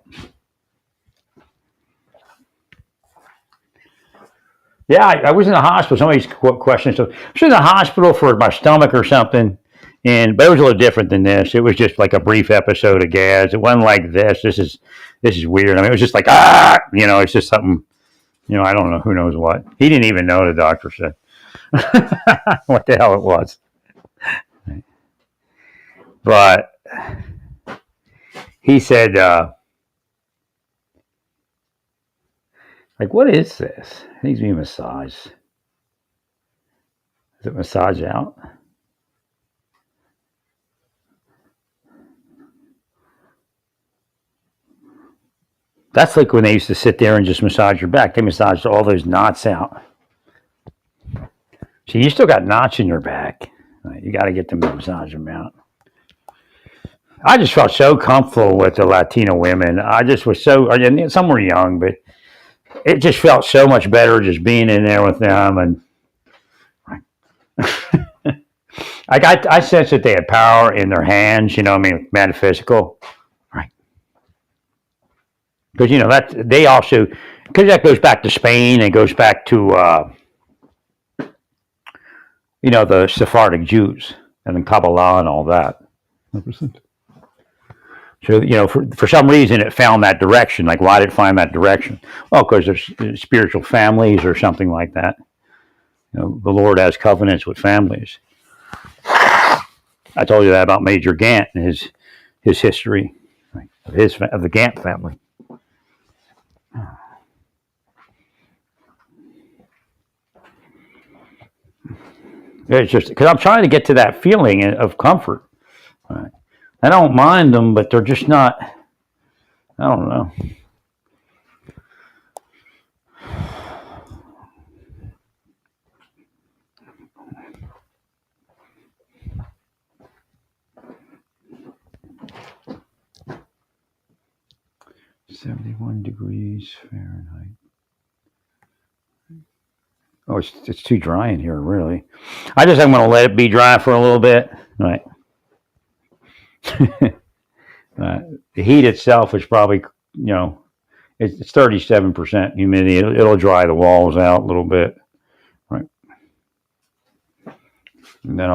Yeah, I was in the hospital. Somebody's questioning. So I was in the hospital for my stomach or something, but it was a little different than this. It was just like a brief episode of gas. It wasn't like this. This is weird. I mean, it was just like it's just something. I don't know. Who knows what? He didn't even know. The doctor said what the hell it was. But he said, like, what is this? It needs to be massaged. Is it massage out? That's like when they used to sit there and just massage your back. They massaged all those knots out. So you still got knots in your back. You got to get them to massage them out. I just felt so comfortable with the Latino women. I just was and some were young, but it just felt so much better just being in there with them. And I sensed that they had power in their hands, metaphysical. Right. Because, that goes back to Spain and goes back to, the Sephardic Jews and then Kabbalah and all that. 100%. So, for some reason it found that direction. Like, why did it find that direction? Well, because there's spiritual families or something like that. The Lord has covenants with families. I told you that about Major Gant and his history, right, of the Gant family. It's just because I'm trying to get to that feeling of comfort. Right. I don't mind them, but they're just not, I don't know. $71 Fahrenheit. Oh, it's too dry in here, really. I'm going to let it be dry for a little bit. Right. The heat itself is probably it's 37% humidity. It'll dry the walls out a little bit, right? And then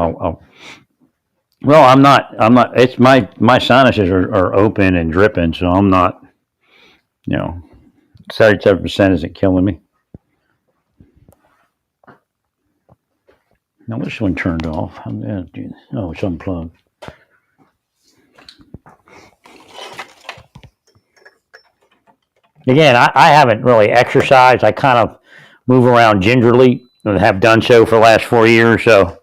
well, I'm not. It's my sinuses are open and dripping, so I'm not. 37% isn't killing me. Now this one turned off. Oh, it's unplugged. Again, I haven't really exercised. I kind of move around gingerly and have done so for the last 4 years. So,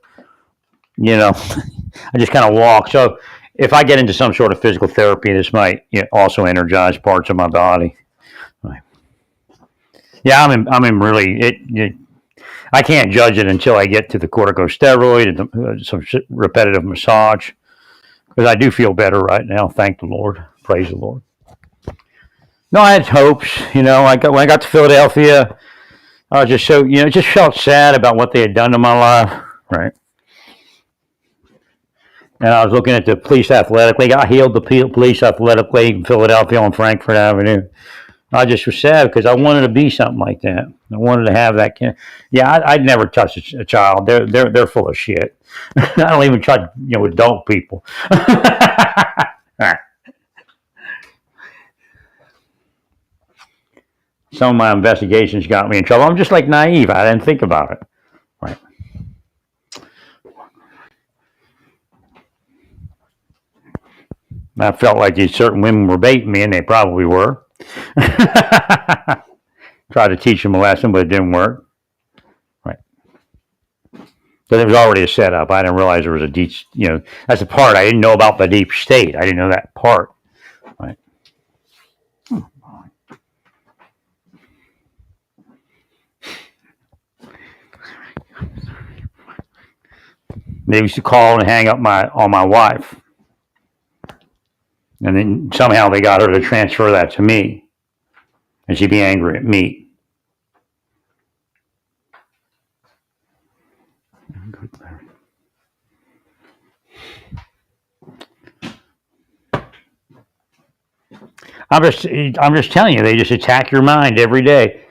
I just kind of walk. So if I get into some sort of physical therapy, this might also energize parts of my body. Yeah, I'm in really. I can't judge it until I get to the corticosteroid and some repetitive massage, because I do feel better right now. Thank the Lord. Praise the Lord. No, I had hopes. When I got to Philadelphia, I was just so just felt sad about what they had done to my life, right? And I was looking at the police athletic league. I healed the police athletic league in Philadelphia on Frankfurt Avenue. I just was sad because I wanted to be something like that. I wanted to have that. I'd never touch a child. They're full of shit. I don't even touch adult people. Some of my investigations got me in trouble. I'm just like naive. I didn't think about it. Right. I felt like these certain women were baiting me, and they probably were. Tried to teach them a lesson, but it didn't work. Right. So there was already a setup. I didn't realize there was a deep, that's the part I didn't know about, the deep state. I didn't know that part. Right. They used to call and hang up on my wife. And then somehow they got her to transfer that to me. And she'd be angry at me. I'm just telling you, they just attack your mind every day,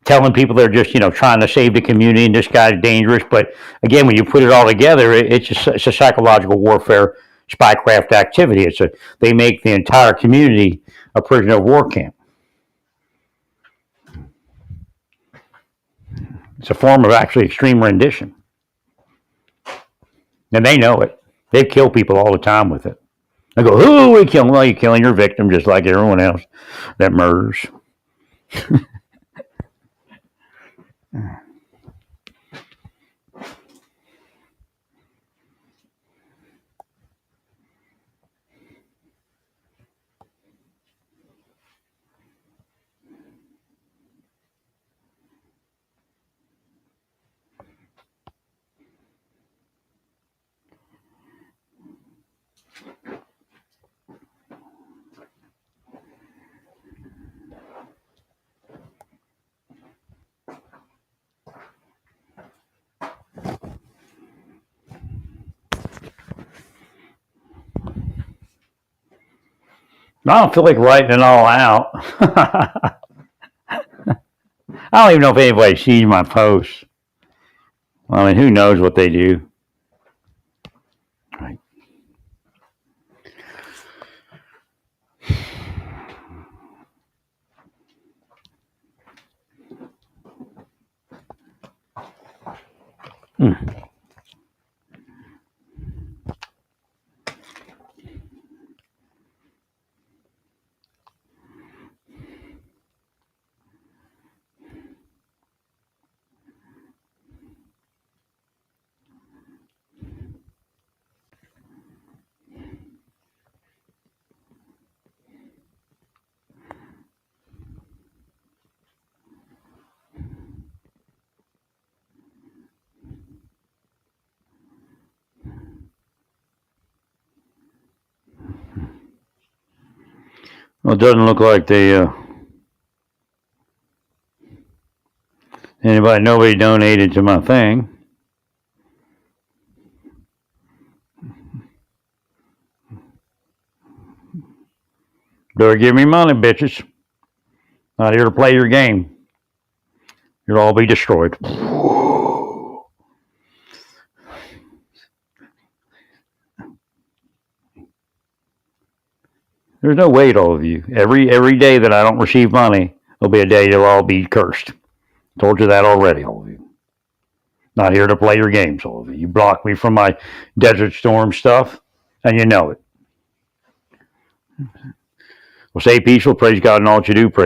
telling people they're just trying to save the community and this guy's dangerous. But again, when you put it all together, it's a psychological warfare, spycraft activity. They make the entire community a prisoner of war camp. It's a form of actually extreme rendition, and they know it. They kill people all the time with it. I go, who are we killing? Well, you're killing your victim just like everyone else that murders. I don't feel like writing it all out. I don't even know if anybody sees my posts. I mean, who knows what they do? Right. Well, it doesn't look like nobody donated to my thing. Better give me money, bitches. Not here to play your game. You'll all be destroyed. There's no way, all of you. Every day that I don't receive money will be a day you'll all be cursed. Told you that already, all of you. Not here to play your games, all of you. You block me from my Desert Storm stuff, and you know it. Well, stay peaceful. Praise God in all that you do. Praise